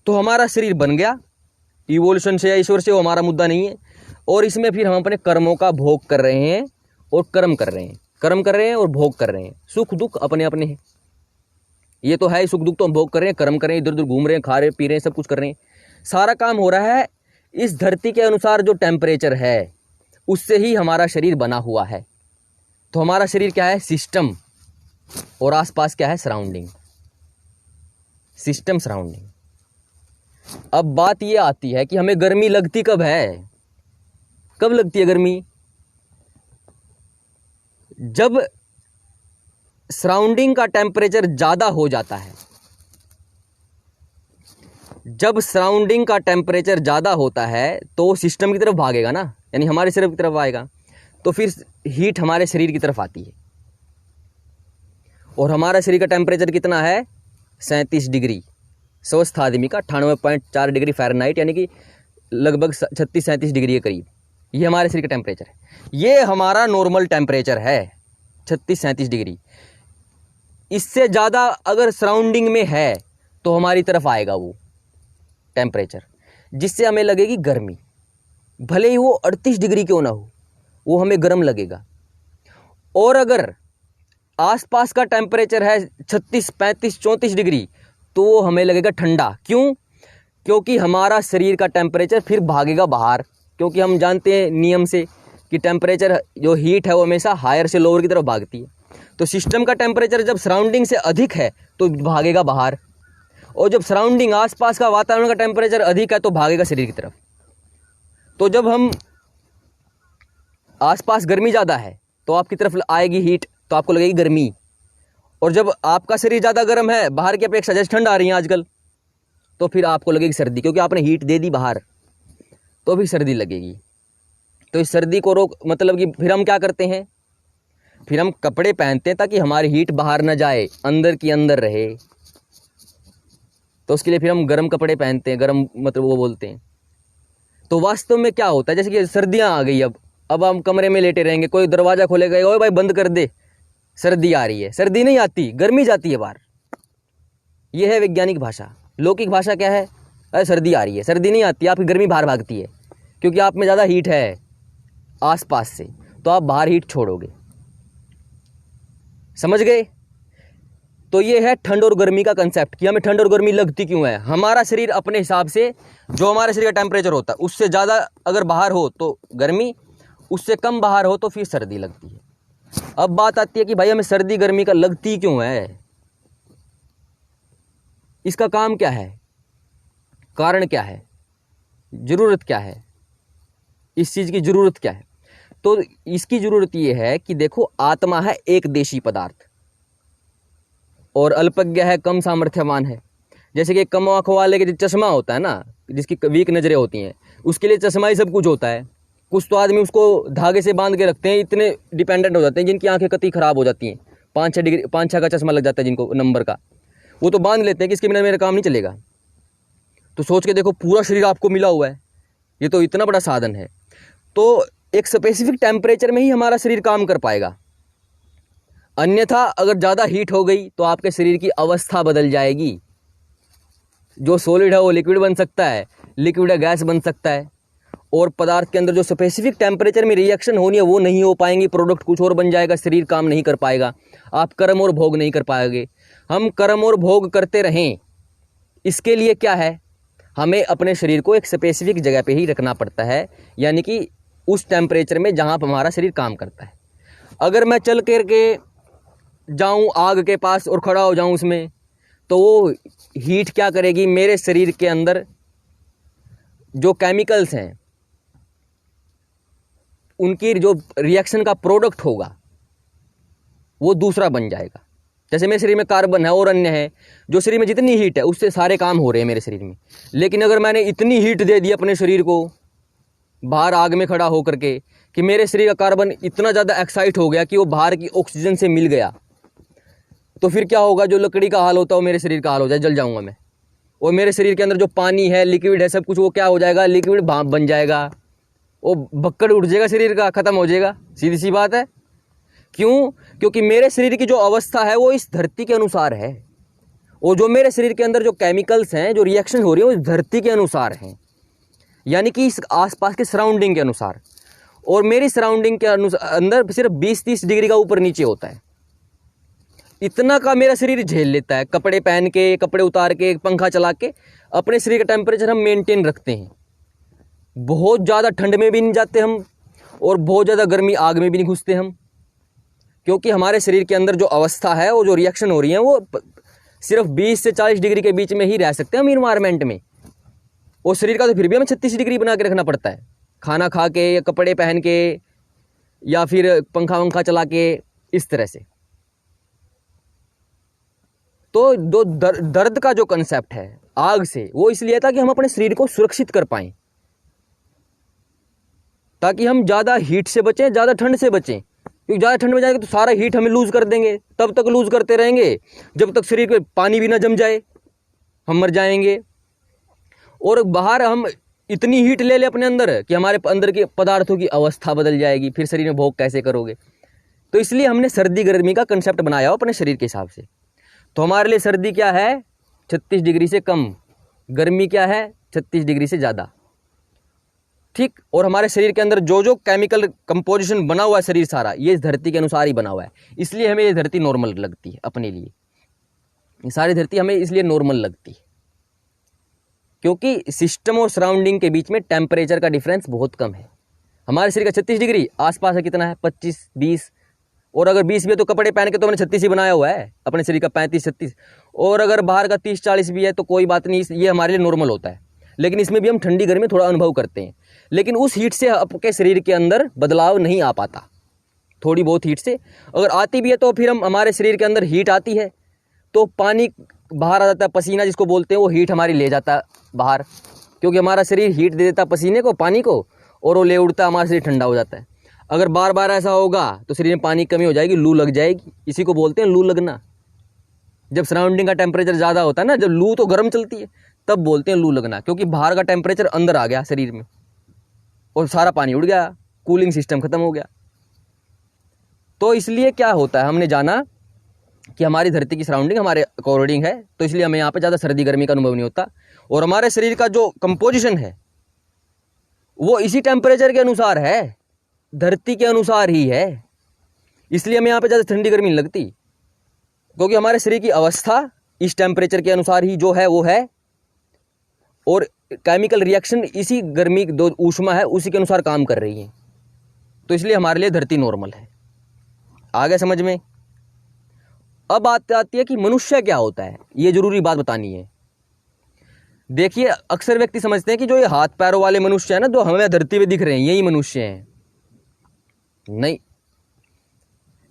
तो हमारा शरीर बन गया, इवोल्यूशन से या ईश्वर से, वो हमारा मुद्दा नहीं है। और इसमें फिर हम अपने कर्मों का भोग कर रहे हैं और कर्म कर रहे हैं और भोग कर रहे हैं। सुख दुख अपने अपने हैं, ये तो है, सुख दुख तो हम भोग कर रहे हैं, कर्म कर रहे हैं, इधर उधर घूम रहे हैं, खा रहे पी रहे हैं, सब कुछ कर रहे हैं। सारा काम हो रहा है इस धरती के अनुसार जो टेम्परेचर है उससे ही हमारा शरीर बना हुआ है। तो हमारा शरीर क्या है, सिस्टम, और आसपास क्या है, सराउंडिंग, सिस्टम सराउंडिंग। अब बात ये आती है कि हमें गर्मी लगती कब है, कब लगती है गर्मी, जब सराउंडिंग का टेम्परेचर ज़्यादा हो जाता है। जब सराउंडिंग का टेम्परेचर ज़्यादा होता है तो सिस्टम की तरफ भागेगा ना, यानी हमारे शरीर की तरफ आएगा, तो फिर हीट हमारे शरीर की तरफ आती है। और हमारा शरीर का टेम्परेचर कितना है, 37 डिग्री, स्वस्थ आदमी का 98.4 डिग्री फ़ारेनहाइट, यानी कि लगभग 36-37 डिग्री के करीब। ये हमारे शरीर का टेम्परेचर है, ये हमारा नॉर्मल टेम्परेचर है 36-37 डिग्री। इससे ज़्यादा अगर सराउंडिंग में है तो हमारी तरफ आएगा वो टेम्परेचर, जिससे हमें लगेगी गर्मी। भले ही वो 38 डिग्री क्यों ना हो, वो हमें गर्म लगेगा। और अगर आसपास का टेम्परेचर है 36, 35, 34 डिग्री तो वो हमें लगेगा ठंडा। क्यों? क्योंकि हमारा शरीर का टेम्परेचर फिर भागेगा बाहर, क्योंकि हम जानते हैं नियम से कि टेम्परेचर जो हीट है वो हमेशा हायर से लोअर की तरफ भागती है। तो सिस्टम का टेम्परेचर जब सराउंडिंग से अधिक है तो भागेगा बाहर, और जब सराउंडिंग आसपास का वातावरण का टेम्परेचर अधिक है तो भागेगा शरीर की तरफ। तो जब हम आसपास गर्मी ज़्यादा है तो आपकी तरफ आएगी हीट, तो आपको लगेगी गर्मी। और जब आपका शरीर ज़्यादा गर्म है, बाहर की अपेक्षा जैसे ठंड आ रही है आजकल, तो फिर आपको लगेगी सर्दी, क्योंकि आपने हीट दे दी बाहर, तो भी सर्दी लगेगी। तो इस सर्दी को रोक, मतलब कि फिर हम क्या करते हैं, फिर हम कपड़े पहनते हैं ताकि हमारी हीट बाहर ना जाए, अंदर की अंदर रहे। तो उसके लिए फिर हम गर्म कपड़े पहनते हैं, गर्म मतलब वो बोलते हैं। तो वास्तव में क्या होता है, जैसे कि सर्दियाँ आ गई, अब हम कमरे में लेटे रहेंगे, कोई दरवाज़ा खोलेगा, ओए भाई बंद कर दे, सर्दी आ रही है। सर्दी नहीं आती, गर्मी जाती है बाहर। ये है वैज्ञानिक भाषा। लौकिक भाषा क्या है, अरे सर्दी आ रही है, सर्दी नहीं आती, आपकी गर्मी बाहर भागती है, क्योंकि आप में ज़्यादा हीट है आसपास से, तो आप बाहर हीट छोड़ोगे। समझ गए? तो ये है ठंड और गर्मी का कंसेप्ट, कि हमें ठंड और गर्मी लगती क्यों है। हमारा शरीर अपने हिसाब से, जो हमारे शरीर का टेम्परेचर होता है उससे ज़्यादा अगर बाहर हो तो गर्मी, उससे कम बाहर हो तो फिर सर्दी लगती है। अब बात आती है कि भाई हमें सर्दी गर्मी का लगती क्यों है, इसका काम क्या है, कारण क्या है, ज़रूरत क्या है, इस चीज़ की ज़रूरत क्या है। तो इसकी ज़रूरत ये है कि देखो, आत्मा है एक देशी पदार्थ और अल्पज्ञ है, कम सामर्थ्यवान है। जैसे कि कम आँखों वाले के जो चश्मा होता है ना, जिसकी वीक नज़रें होती हैं, उसके लिए चश्मा ही सब कुछ होता है। कुछ तो आदमी उसको धागे से बांध के रखते हैं, इतने डिपेंडेंट हो जाते हैं, जिनकी आंखें कतई ख़राब हो जाती हैं, 5-6 डिग्री 5-6 का चश्मा लग जाता है जिनको नंबर का, वो तो बांध लेते हैं कि इसके बिना मेरा काम नहीं चलेगा। तो सोच के देखो, पूरा शरीर आपको मिला हुआ है, ये तो इतना बड़ा साधन है। तो एक स्पेसिफिक टेम्परेचर में ही हमारा शरीर काम कर पाएगा, अन्यथा अगर ज़्यादा हीट हो गई तो आपके शरीर की अवस्था बदल जाएगी। जो सॉलिड है वो लिक्विड बन सकता है, लिक्विड है गैस बन सकता है, और पदार्थ के अंदर जो स्पेसिफिक टेम्परेचर में रिएक्शन होनी है वो नहीं हो पाएंगी, प्रोडक्ट कुछ और बन जाएगा, शरीर काम नहीं कर पाएगा, आप कर्म और भोग नहीं कर पाएंगे। हम कर्म और भोग करते रहें, इसके लिए क्या है, हमें अपने शरीर को एक स्पेसिफिक जगह पे ही रखना पड़ता है, यानी कि उस टेम्परेचर में जहाँ पर हमारा शरीर काम करता है। अगर मैं चल कर के जाऊं आग के पास और खड़ा हो जाऊं उसमें, तो वो हीट क्या करेगी, मेरे शरीर के अंदर जो केमिकल्स हैं उनकी जो रिएक्शन का प्रोडक्ट होगा वो दूसरा बन जाएगा। जैसे मेरे शरीर में कार्बन है और अन्य है, जो शरीर में जितनी हीट है उससे सारे काम हो रहे हैं मेरे शरीर में। लेकिन अगर मैंने इतनी हीट दे दी अपने शरीर को बाहर आग में खड़ा होकर के कि मेरे शरीर का कार्बन इतना ज़्यादा एक्साइट हो गया कि वो बाहर की ऑक्सीजन से मिल गया, तो फिर क्या होगा, जो लकड़ी का हाल होता है वो मेरे शरीर का हाल हो जाए, जल जाऊंगा मैं। और मेरे शरीर के अंदर जो पानी है, लिक्विड है, सब कुछ वो क्या हो जाएगा, लिक्विड भाप बन जाएगा, वो भक्कड़ उठ जाएगा शरीर का, खत्म हो जाएगा। सीधी सी बात है। क्यों? क्योंकि मेरे शरीर की जो अवस्था है वो इस धरती के अनुसार है, और जो मेरे शरीर के अंदर जो केमिकल्स हैं, जो रिएक्शन हो रही है वो इस धरती के अनुसार हैं, यानी कि इस आसपास के सराउंडिंग के अनुसार। और मेरी सराउंडिंग के अंदर सिर्फ 20-30 डिग्री का ऊपर नीचे होता है, इतना का मेरा शरीर झेल लेता है। कपड़े पहन के, कपड़े उतार के, पंखा चला के अपने शरीर का टेम्परेचर हम मेंटेन रखते हैं। बहुत ज़्यादा ठंड में भी नहीं जाते हम, और बहुत ज़्यादा गर्मी आग में भी नहीं घुसते हम, क्योंकि हमारे शरीर के अंदर जो अवस्था है, वो जो रिएक्शन हो रही है, वो सिर्फ 20 से 40 डिग्री के बीच में ही रह सकते हैं हम इन्वायरमेंट में। और शरीर का तो फिर भी हमें 36 डिग्री बना के रखना पड़ता है, खाना खा के या कपड़े पहन के या फिर पंखा वंखा चला के, इस तरह से। तो दो दर्द का जो कंसेप्ट है आग से, वो इसलिए था कि हम अपने शरीर को सुरक्षित कर पाएं, ताकि हम ज़्यादा हीट से बचें, ज़्यादा ठंड से बचें। क्योंकि ज़्यादा ठंड में जाएंगे तो सारा हीट हमें लूज़ कर देंगे, तब तक लूज़ करते रहेंगे जब तक शरीर में पानी भी ना जम जाए, हम मर जाएंगे। और बाहर हम इतनी हीट ले ले अपने अंदर कि हमारे अंदर के पदार्थों की अवस्था बदल जाएगी, फिर शरीर में भोग कैसे करोगे। तो इसलिए हमने सर्दी गर्मी का कंसेप्ट बनाया हो अपने शरीर के हिसाब से। तो हमारे लिए सर्दी क्या है, 36 डिग्री से कम, गर्मी क्या है, 36 डिग्री से ज़्यादा, ठीक। और हमारे शरीर के अंदर जो जो केमिकल कंपोजिशन बना हुआ है शरीर सारा, ये इस धरती के अनुसार ही बना हुआ है। इसलिए हमें ये धरती नॉर्मल लगती है अपने लिए, ये सारी धरती हमें इसलिए नॉर्मल लगती है, क्योंकि सिस्टम और सराउंडिंग के बीच में टेम्परेचर का डिफरेंस बहुत कम है। हमारे शरीर का 36 डिग्री, आसपास है कितना है, 25-20, और अगर 20 भी है तो कपड़े पहन के तो मैंने 36 ही बनाया हुआ है अपने शरीर का, 35-36। और अगर बाहर का 30-40 भी है तो कोई बात नहीं, ये हमारे लिए नॉर्मल होता है। लेकिन इसमें भी हम ठंडी गर्मी थोड़ा अनुभव करते हैं, लेकिन उस हीट से आपके शरीर के अंदर बदलाव नहीं आ पाता। थोड़ी बहुत हीट से अगर आती भी है तो फिर हमारे शरीर के अंदर हीट आती है तो पानी बाहर आ जाता है, पसीना जिसको बोलते हैं, वो हीट हमारी ले जाता है बाहर, क्योंकि हमारा शरीर हीट दे देता है पसीने को, पानी को, और वो ले उड़ता है, हमारा शरीर ठंडा हो जाता है। अगर बार बार ऐसा होगा तो शरीर में पानी की कमी हो जाएगी, लू लग जाएगी। इसी को बोलते हैं लू लगना। जब सराउंडिंग का टेम्परेचर ज़्यादा होता है ना, जब लू तो गर्म चलती है, तब बोलते हैं लू लगना, क्योंकि बाहर का टेम्परेचर अंदर आ गया शरीर में और सारा पानी उड़ गया, कूलिंग सिस्टम खत्म हो गया। तो इसलिए क्या होता है, हमने जाना कि हमारी धरती की सराउंडिंग हमारे अकॉर्डिंग है, तो इसलिए हमें यहाँ पे ज़्यादा सर्दी गर्मी का अनुभव नहीं होता। और हमारे शरीर का जो कंपोजिशन है वो इसी टेम्परेचर के अनुसार है, धरती के अनुसार ही है, इसलिए हमें यहाँ पे ज़्यादा ठंडी गर्मी नहीं लगती, क्योंकि हमारे शरीर की अवस्था इस टेम्परेचर के अनुसार ही जो है वो है, और केमिकल रिएक्शन इसी गर्मी जो ऊष्मा है उसी के अनुसार काम कर रही है। तो इसलिए हमारे लिए धरती नॉर्मल है। आगे समझ में। अब बात आती है कि मनुष्य क्या होता है, ये जरूरी बात बतानी है। देखिए, अक्सर व्यक्ति समझते हैं कि जो ये हाथ पैरों वाले मनुष्य है ना, जो हमें धरती पे दिख रहे हैं, यही मनुष्य हैं। नहीं,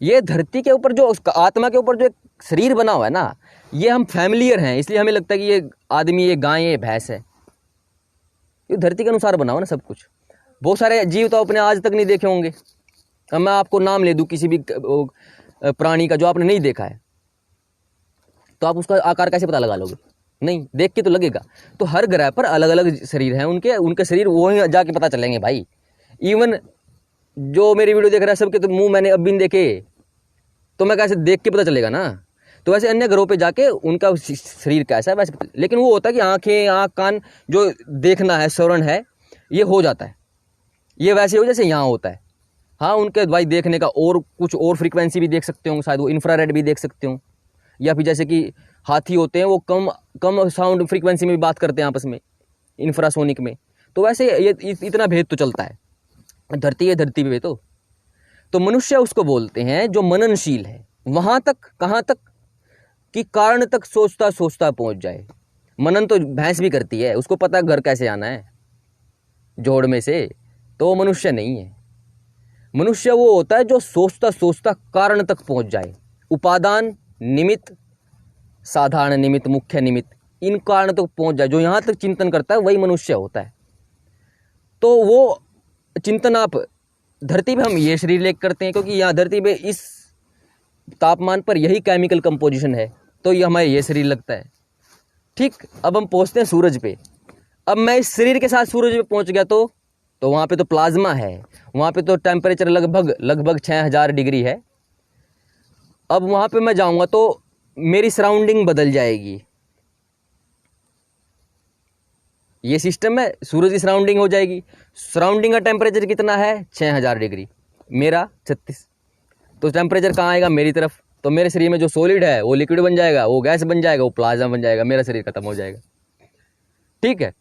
ये धरती के ऊपर जो आत्मा के ऊपर जो एक शरीर बना हुआ है ना, ये हम फैमिलियर हैं, इसलिए हमें लगता है कि ये आदमी, ये गाय, ये भैंस है। ये धरती के अनुसार बना हुआ ना सब कुछ। बहुत सारे जीव तो अपने आज तक नहीं देखे होंगे। अब मैं आपको नाम ले दूं किसी भी प्राणी का जो आपने नहीं देखा है, तो आप उसका आकार कैसे पता लगा लोगे? नहीं, देख के तो लगेगा। तो हर ग्रह पर अलग अलग शरीर हैं उनके शरीर वहीं जाके पता चलेंगे भाई। इवन जो मेरी वीडियो देख रहा है सबके तो मुंह मैंने अब भी नहीं देखे, तो मैं कैसे देख के पता चलेगा ना। तो वैसे अन्य ग्रहों पे जाके उनका शरीर कैसा है वैसे, लेकिन वो होता है कि आंखें, आँख, कान जो देखना है, श्रवण है, ये हो जाता है। ये वैसे हो जैसे यहाँ होता है। हाँ, उनके भाई देखने का और कुछ और फ्रीक्वेंसी भी देख सकते हो, शायद वो इंफ्रारेड भी देख सकते हो, या फिर जैसे कि हाथी होते हैं वो कम साउंड फ्रीक्वेंसी में भी बात करते हैं आपस में, इंफ्रासोनिक में। तो वैसे ये इतना भेद तो चलता है। धरती है, धरती पे तो मनुष्य उसको बोलते हैं जो मननशील है, वहाँ तक, कहाँ तक कि कारण तक सोचता सोचता पहुँच जाए। मनन तो भैंस भी करती है, उसको पता है घर कैसे आना है जोड़ में से, तो वो मनुष्य नहीं है। मनुष्य वो होता है जो सोचता सोचता कारण तक पहुँच जाए। उपादान, निमित्त, साधारण निमित्त, मुख्य निमित्त, इन कारण तक पहुँच जाए, जो यहाँ तक चिंतन करता है वही मनुष्य होता है। तो वो चिंतन आप धरती पे, हम ये शरीर लेकर करते हैं क्योंकि यहाँ धरती पे इस तापमान पर यही केमिकल कंपोजिशन है, तो ये हमारे ये शरीर लगता है। ठीक, अब हम पहुँचते हैं सूरज पे। अब मैं इस शरीर के साथ सूरज पे पहुँच गया तो वहाँ पे तो प्लाज्मा है, वहाँ पे तो टेम्परेचर लगभग 6000 डिग्री है। अब वहाँ पे मैं जाऊँगा तो मेरी सराउंडिंग बदल जाएगी। ये सिस्टम है, सूरज की सराउंडिंग हो जाएगी। सराउंडिंग का टेम्परेचर कितना है? 6000 डिग्री, मेरा 36। तो टेम्परेचर कहाँ आएगा? मेरी तरफ। तो मेरे शरीर में जो सॉलिड है वो लिक्विड बन जाएगा, वो गैस बन जाएगा, वो प्लाज्मा बन जाएगा, मेरा शरीर खत्म हो जाएगा। ठीक है,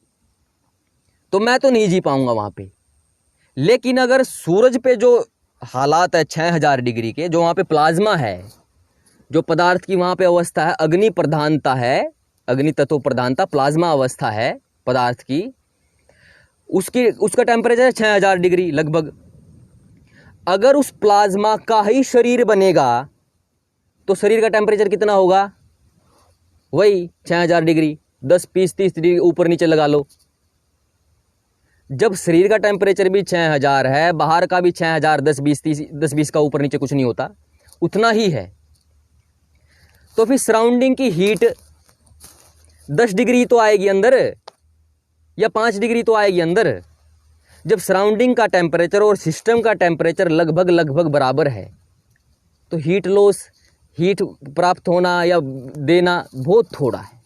तो मैं तो नहीं जी पाऊंगा वहाँ पे। लेकिन अगर सूरज पे जो हालात है 6000 डिग्री के, जो वहाँ पे प्लाज्मा है, जो पदार्थ की वहाँ पे अवस्था है, अग्नि प्रधानता है, अग्नि तत्व प्रधानता, प्लाज्मा अवस्था है पदार्थ की, उसका टेम्परेचर 6000 डिग्री लगभग। अगर उस प्लाज्मा का ही शरीर बनेगा तो शरीर का टेम्परेचर कितना होगा? वही 6000 डिग्री, 10, 20, 30 डिग्री ऊपर नीचे लगा लो। जब शरीर का टेम्परेचर भी 6000 है, बाहर का भी 6000, 10, 20, 30, 10, 20 का ऊपर नीचे कुछ नहीं होता, उतना ही है। तो फिर सराउंडिंग की हीट 10 डिग्री तो आएगी अंदर, या 5 डिग्री तो आएगी अंदर। जब सराउंडिंग का टेम्परेचर और सिस्टम का टेम्परेचर लगभग बराबर है, तो हीट लॉस, हीट प्राप्त होना या देना बहुत थोड़ा है।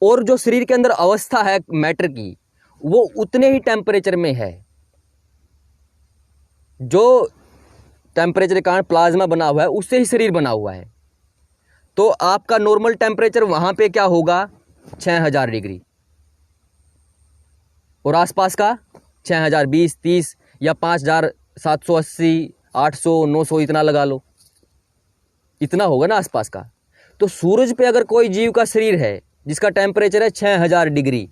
और जो शरीर के अंदर अवस्था है मैटर की, वो उतने ही टेम्परेचर में है जो टेम्परेचर के कारण प्लाज्मा बना हुआ है, उससे ही शरीर बना हुआ है। तो आपका नॉर्मल टेम्परेचर वहां पे क्या होगा? 6000 डिग्री, और आसपास का 6000, 20, 30 या 5780, 800, 900 इतना लगा लो, इतना होगा ना आसपास का। तो सूरज पे अगर कोई जीव का शरीर है जिसका टेम्परेचर है 6000 डिग्री,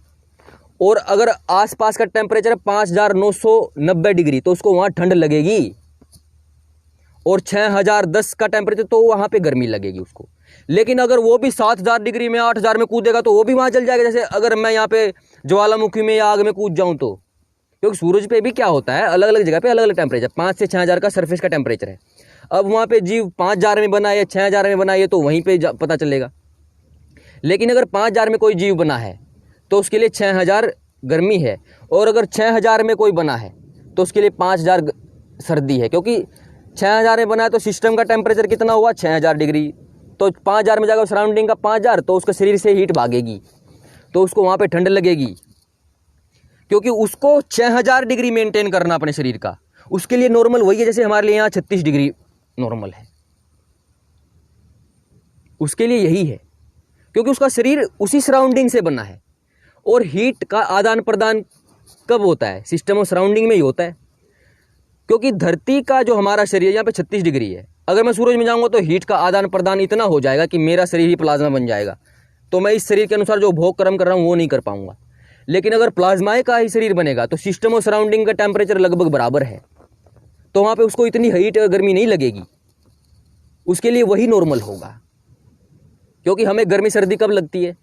और अगर आसपास का टेम्परेचर 5990 डिग्री, तो उसको वहाँ ठंड लगेगी। और 6010 का टेम्परेचर तो वहाँ पे गर्मी लगेगी उसको। लेकिन अगर वो भी 7000 डिग्री में, 8000 में कूदेगा तो वो भी वहाँ जल जाएगा। जैसे अगर मैं यहाँ पे ज्वालामुखी में या आग में कूद जाऊँ तो, क्योंकि सूरज पे भी क्या होता है, अलग अलग जगह पे अलग अलग टेम्परेचर, 5 से 6000 का सरफेस का टेम्परेचर है। अब वहाँ पे जीव 5000 में बना है, 6000 में बना है, तो वहीं पे पता चलेगा। लेकिन अगर 5000 में कोई जीव बना है तो उसके लिए 6000 गर्मी है, और अगर 6000 में कोई बना है तो उसके लिए 5000 सर्दी है। क्योंकि 6000 में बना है तो सिस्टम का टेम्परेचर कितना हुआ? 6000 डिग्री। तो 5000 में जाकर सराउंडिंग का 5000, तो उसके शरीर से हीट भागेगी, तो उसको वहाँ पे ठंड लगेगी। क्योंकि उसको 6000 डिग्री मेंटेन करना अपने शरीर का, उसके लिए नॉर्मल वही है जैसे हमारे लिए यहाँ 36 डिग्री नॉर्मल है, उसके लिए यही है। क्योंकि उसका शरीर उसी सराउंडिंग से बना है। और हीट का आदान प्रदान कब होता है? सिस्टम ऑफ सराउंडिंग में ही होता है। क्योंकि धरती का जो हमारा शरीर यहाँ पे 36 डिग्री है, अगर मैं सूरज में जाऊँगा तो हीट का आदान प्रदान इतना हो जाएगा कि मेरा शरीर ही प्लाज्मा बन जाएगा। तो मैं इस शरीर के अनुसार जो भोग कर्म कर रहा हूँ वो नहीं कर पाऊंगा। लेकिन अगर प्लाज्मा का ही शरीर बनेगा तो सिस्टम और सराउंडिंग का टेम्परेचर लगभग बराबर है, तो वहाँ पे उसको इतनी हीट गर्मी नहीं लगेगी, उसके लिए वही नॉर्मल होगा। क्योंकि हमें गर्मी सर्दी कब लगती है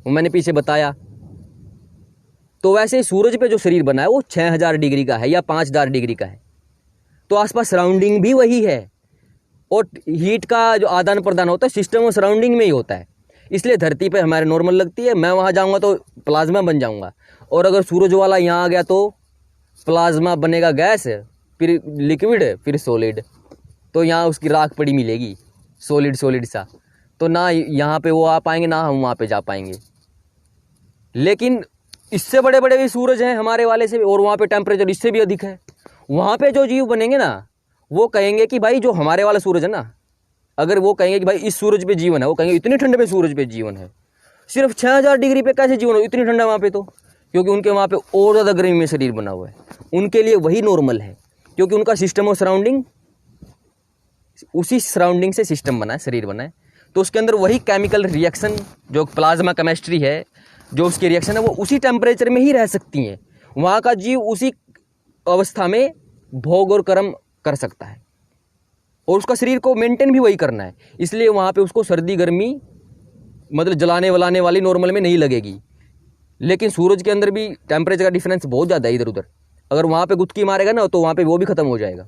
वो मैंने पीछे बताया। तो वैसे सूरज पे जो शरीर बना है वो 6000 डिग्री का है या 5000 डिग्री का है, तो आसपास सराउंडिंग भी वही है। और हीट का जो आदान प्रदान होता है सिस्टम और सराउंडिंग में ही होता है। इसलिए धरती पे हमारे नॉर्मल लगती है, मैं वहाँ जाऊँगा तो प्लाज्मा बन जाऊँगा। और अगर सूरज वाला यहाँ आ गया तो प्लाज्मा बनेगा गैस, फिर लिक्विड, फिर सॉलिड। तो यहाँ उसकी राख पड़ी मिलेगी, सॉलिड सा। तो ना यहाँ पे वो आ पाएंगे ना हम वहाँ पे जा पाएंगे। लेकिन इससे बड़े बड़े भी सूरज हैं हमारे वाले से भी, और वहाँ पे टेम्परेचर इससे भी अधिक है। वहाँ पे जो जीव बनेंगे ना वो कहेंगे कि भाई जो हमारे वाला सूरज है ना, अगर वो कहेंगे कि भाई इस सूरज पे जीवन है, वो कहेंगे इतनी ठंड पे सूरज पे जीवन है। सिर्फ 6000 डिग्री पे कैसे जीवन हो, इतनी ठंडा वहाँ पे? तो क्योंकि उनके वहाँ पे और ज़्यादा गर्मी में शरीर बना हुआ है, उनके लिए वही नॉर्मल है। क्योंकि उनका सिस्टम और सराउंडिंग उसी सराउंडिंग से सिस्टम बना है, शरीर बना है। तो उसके अंदर वही केमिकल रिएक्शन जो प्लाज्मा केमिस्ट्री है, जो उसकी रिएक्शन है, वो उसी टेम्परेचर में ही रह सकती हैं। वहाँ का जीव उसी अवस्था में भोग और कर्म कर सकता है, और उसका शरीर को मेंटेन भी वही करना है। इसलिए वहाँ पे उसको सर्दी गर्मी मतलब जलाने वलाने वाली नॉर्मल में नहीं लगेगी। लेकिन सूरज के अंदर भी टेम्परेचर का डिफरेंस बहुत ज़्यादा है इधर उधर। अगर वहाँ पे गुदकी मारेगा ना तो वहाँ पे वो भी खत्म हो जाएगा।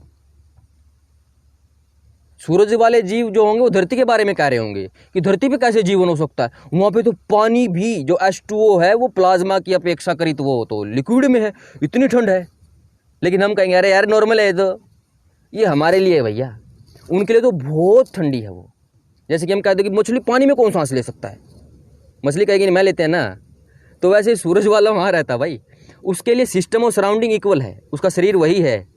सूरज वाले जीव जो होंगे वो धरती के बारे में कह रहे होंगे कि धरती पे कैसे जीवन हो सकता है। वहाँ पे तो पानी भी जो H2O है वो प्लाज्मा की अपेक्षा करित वो तो लिक्विड में है, इतनी ठंड है। लेकिन हम कहेंगे अरे यार नॉर्मल है, तो ये हमारे लिए है भैया, उनके लिए तो बहुत ठंडी है वो। जैसे कि हम कहते हैं कि मछली पानी में कौन सांस ले सकता है, मछली कहेगी नहीं मैं लेते हैं ना। तो वैसे सूरज वाला वहाँ रहता भाई, उसके लिए सिस्टम और सराउंडिंग इक्वल है, उसका शरीर वही है।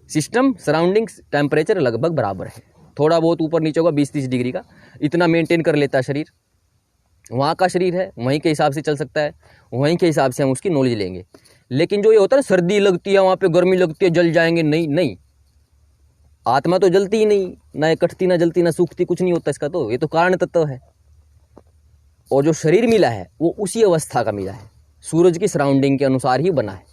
सिस्टम सराउंडिंग टेम्परेचर लगभग बराबर है, थोड़ा बहुत ऊपर नीचे होगा 20-30 डिग्री का, इतना मेंटेन कर लेता है शरीर। वहाँ का शरीर है, वहीं के हिसाब से चल सकता है, वहीं के हिसाब से हम उसकी नॉलेज लेंगे। लेकिन जो ये होता है ना सर्दी लगती है वहाँ पे, गर्मी लगती है, जल जाएंगे, नहीं नहीं, आत्मा तो जलती ही नहीं, ना कटती ना जलती ना सूखती, कुछ नहीं होता इसका। तो ये तो कारण तत्व है। और जो शरीर मिला है वो उसी अवस्था का मिला है, सूरज की सराउंडिंग के अनुसार ही बना है।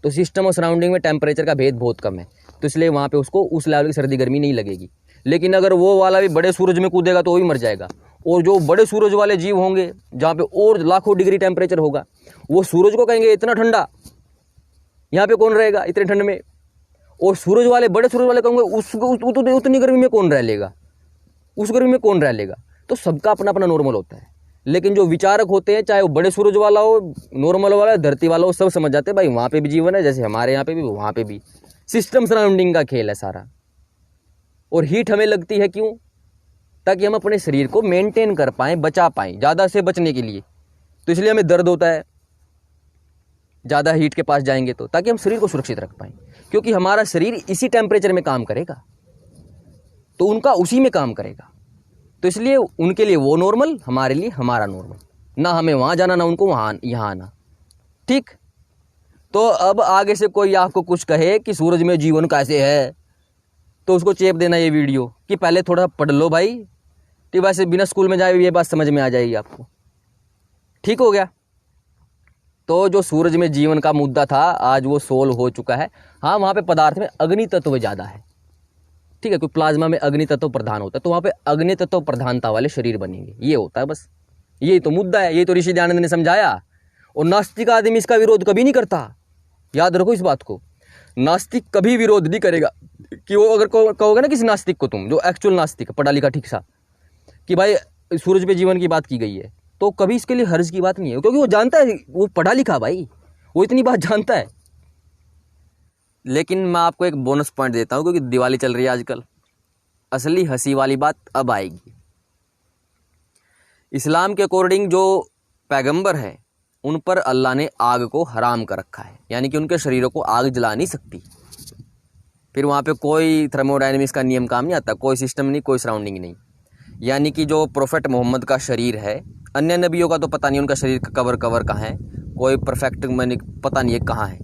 तो सिस्टम और सराउंडिंग में टेम्परेचर का भेद बहुत कम है, तो इसलिए वहाँ पे उसको उस लेवल की सर्दी गर्मी नहीं लगेगी। लेकिन अगर वो वाला भी बड़े सूरज में कूदेगा तो वो भी मर जाएगा। और जो बड़े सूरज वाले जीव होंगे जहाँ पे और लाखों डिग्री टेम्परेचर होगा, वो सूरज को कहेंगे इतना ठंडा, यहाँ पे कौन रहेगा इतने ठंड में। और सूरज वाले बड़े सूरज वाले कहेंगे उसको उतनी गर्मी में कौन रह लेगा, उस गर्मी में कौन रह लेगा। तो सबका अपना अपना नॉर्मल होता है। लेकिन जो विचारक होते हैं, चाहे वो बड़े सूरज वाला हो, नॉर्मल वाला, धरती वाला हो, सब समझ जाते हैं भाई वहाँ पे भी जीवन है, जैसे हमारे यहाँ पे भी वहाँ पे भी। सिस्टम सराउंडिंग का खेल है सारा। और हीट हमें लगती है क्यों? ताकि हम अपने शरीर को मेंटेन कर पाएँ, बचा पाएँ, ज़्यादा से बचने के लिए। तो इसलिए हमें दर्द होता है ज़्यादा हीट के पास जाएंगे तो, ताकि हम शरीर को सुरक्षित रख पाएँ। क्योंकि हमारा शरीर इसी टेम्परेचर में काम करेगा, तो उनका उसी में काम करेगा। तो इसलिए उनके लिए वो नॉर्मल, हमारे लिए हमारा नॉर्मल। ना हमें वहाँ जाना, ना उनको वहाँ यहाँ आना। ठीक। तो अब आगे से कोई आपको कुछ कहे कि सूरज में जीवन कैसे है, तो उसको चेप देना ये वीडियो कि पहले थोड़ा पढ़ लो भाई, कि वैसे बिना स्कूल में जाए ये बात समझ में आ जाएगी आपको। ठीक हो गया। तो जो सूरज में जीवन का मुद्दा था आज वो सोल्व हो चुका है। हाँ, वहाँ पे पदार्थ में अग्नि तत्व ज़्यादा है। ठीक है, कोई प्लाज्मा में अग्नि तत्व प्रधान होता है, तो वहाँ पे अग्नि तत्व प्रधानता वाले शरीर बनेंगे, ये होता है बस। यही तो मुद्दा है, यही तो ऋषि दयानंद ने समझाया। और नास्तिक आदमी इसका विरोध कभी नहीं करता, याद रखो इस बात को। नास्तिक कभी विरोध नहीं करेगा। कि वो अगर कहोगे ना किसी नास्तिक को, तुम जो एक्चुअल नास्तिक पढ़ा लिखा ठीक सा, कि भाई सूरज पे जीवन की बात की गई है, तो कभी इसके लिए हर्ज की बात नहीं है, क्योंकि वो जानता है, वो पढ़ा लिखा भाई, वो इतनी बात जानता है। लेकिन मैं आपको एक बोनस पॉइंट देता हूँ, क्योंकि दिवाली चल रही है आजकल, असली हंसी वाली बात अब आएगी। इस्लाम के अकॉर्डिंग जो पैगंबर है उन पर अल्लाह ने आग को हराम कर रखा है, यानी कि उनके शरीरों को आग जला नहीं सकती। फिर वहाँ पे कोई थर्मोडायनेमिक्स का नियम काम नहीं आता, कोई सिस्टम नहीं, कोई सराउंडिंग नहीं। यानी कि जो प्रोफेट मोहम्मद का शरीर है, अन्य नबियों का तो पता नहीं उनका शरीर का कवर कहाँ है, कोई परफेक्ट मैंने पता नहीं है कहाँ है,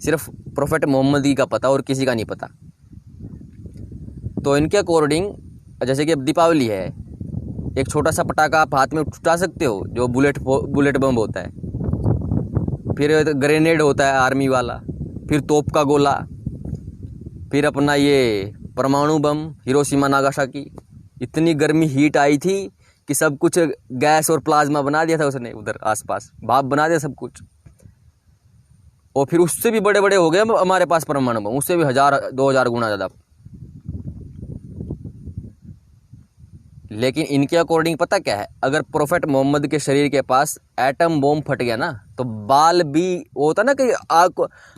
सिर्फ प्रोफेट मोहम्मद ही का पता और किसी का नहीं पता। तो इनके अकॉर्डिंग जैसे कि अब दीपावली है, एक छोटा सा पटाखा आप हाथ में उठा सकते हो जो बुलेट बम होता है, फिर ग्रेनेड होता है आर्मी वाला, फिर तोप का गोला, फिर अपना ये परमाणु बम हिरोशिमा नागासाकी। इतनी गर्मी हीट आई थी कि सब कुछ गैस और प्लाज्मा बना दिया था उसने, उधर आसपास भाप बना दिया सब कुछ। और फिर उससे भी बड़े बड़े हो गए हमारे पास परमाणु बम, उससे भी 1000-2000 गुना ज़्यादा। लेकिन इनके अकॉर्डिंग पता क्या है, अगर प्रोफेट मोहम्मद के शरीर के पास एटम बॉम्ब फट गया ना, तो बाल भी वो होता ना कि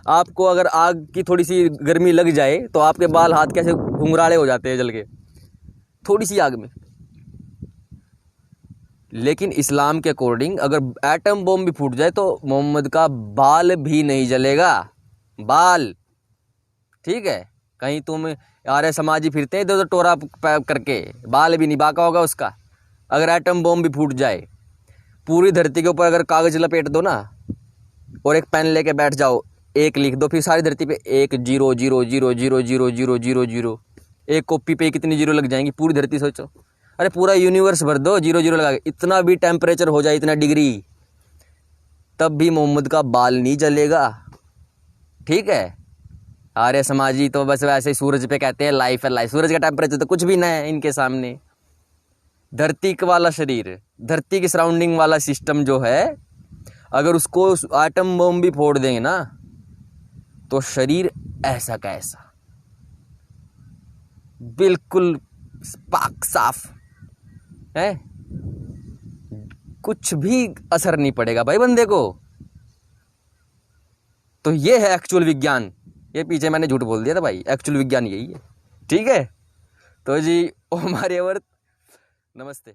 आपको अगर आग की थोड़ी सी गर्मी लग जाए तो आपके बाल हाथ कैसे घुंघराले हो जाते हैं जल के थोड़ी सी आग में। लेकिन इस्लाम के अकॉर्डिंग अगर एटम बॉम्ब भी फूट जाए तो मोहम्मद का बाल भी नहीं जलेगा, बाल। ठीक है, कहीं तुम आर्य समाजी फिरते हैं इधर टोरा करके, बाल भी नहीं बाका होगा उसका। अगर एटम बॉम्ब भी फूट जाए, पूरी धरती के ऊपर अगर कागज लपेट दो ना और एक पेन लेके बैठ जाओ, एक लिख दो, फिर सारी धरती पे 1 0 0 0 0 0 0 0 0, एक कॉपी पे कितनी जीरो लग जाएंगी, पूरी धरती सोचो। अरे पूरा यूनिवर्स भर दो जीरो जीरो लगा के, इतना भी टेम्परेचर हो जाए, इतना डिग्री, तब भी मोहम्मद का बाल नहीं जलेगा। ठीक है। आर्य समाजी तो बस वैसे ही सूरज पे कहते हैं लाइफ है लाइफ, सूरज का टेम्परेचर तो कुछ भी ना है इनके सामने। धरती वाला शरीर, धरती के सराउंडिंग वाला सिस्टम जो है, अगर उसको आटम बम भी फोड़ देंगे ना तो शरीर ऐसा का ऐसा बिल्कुल पाक साफ है, कुछ भी असर नहीं पड़ेगा भाई बंदे को। तो ये है एक्चुअल विज्ञान। ये पीछे मैंने झूठ बोल दिया था भाई, एक्चुअल विज्ञान यही है। ठीक है। तो जी ओम आर्यावर्त, नमस्ते।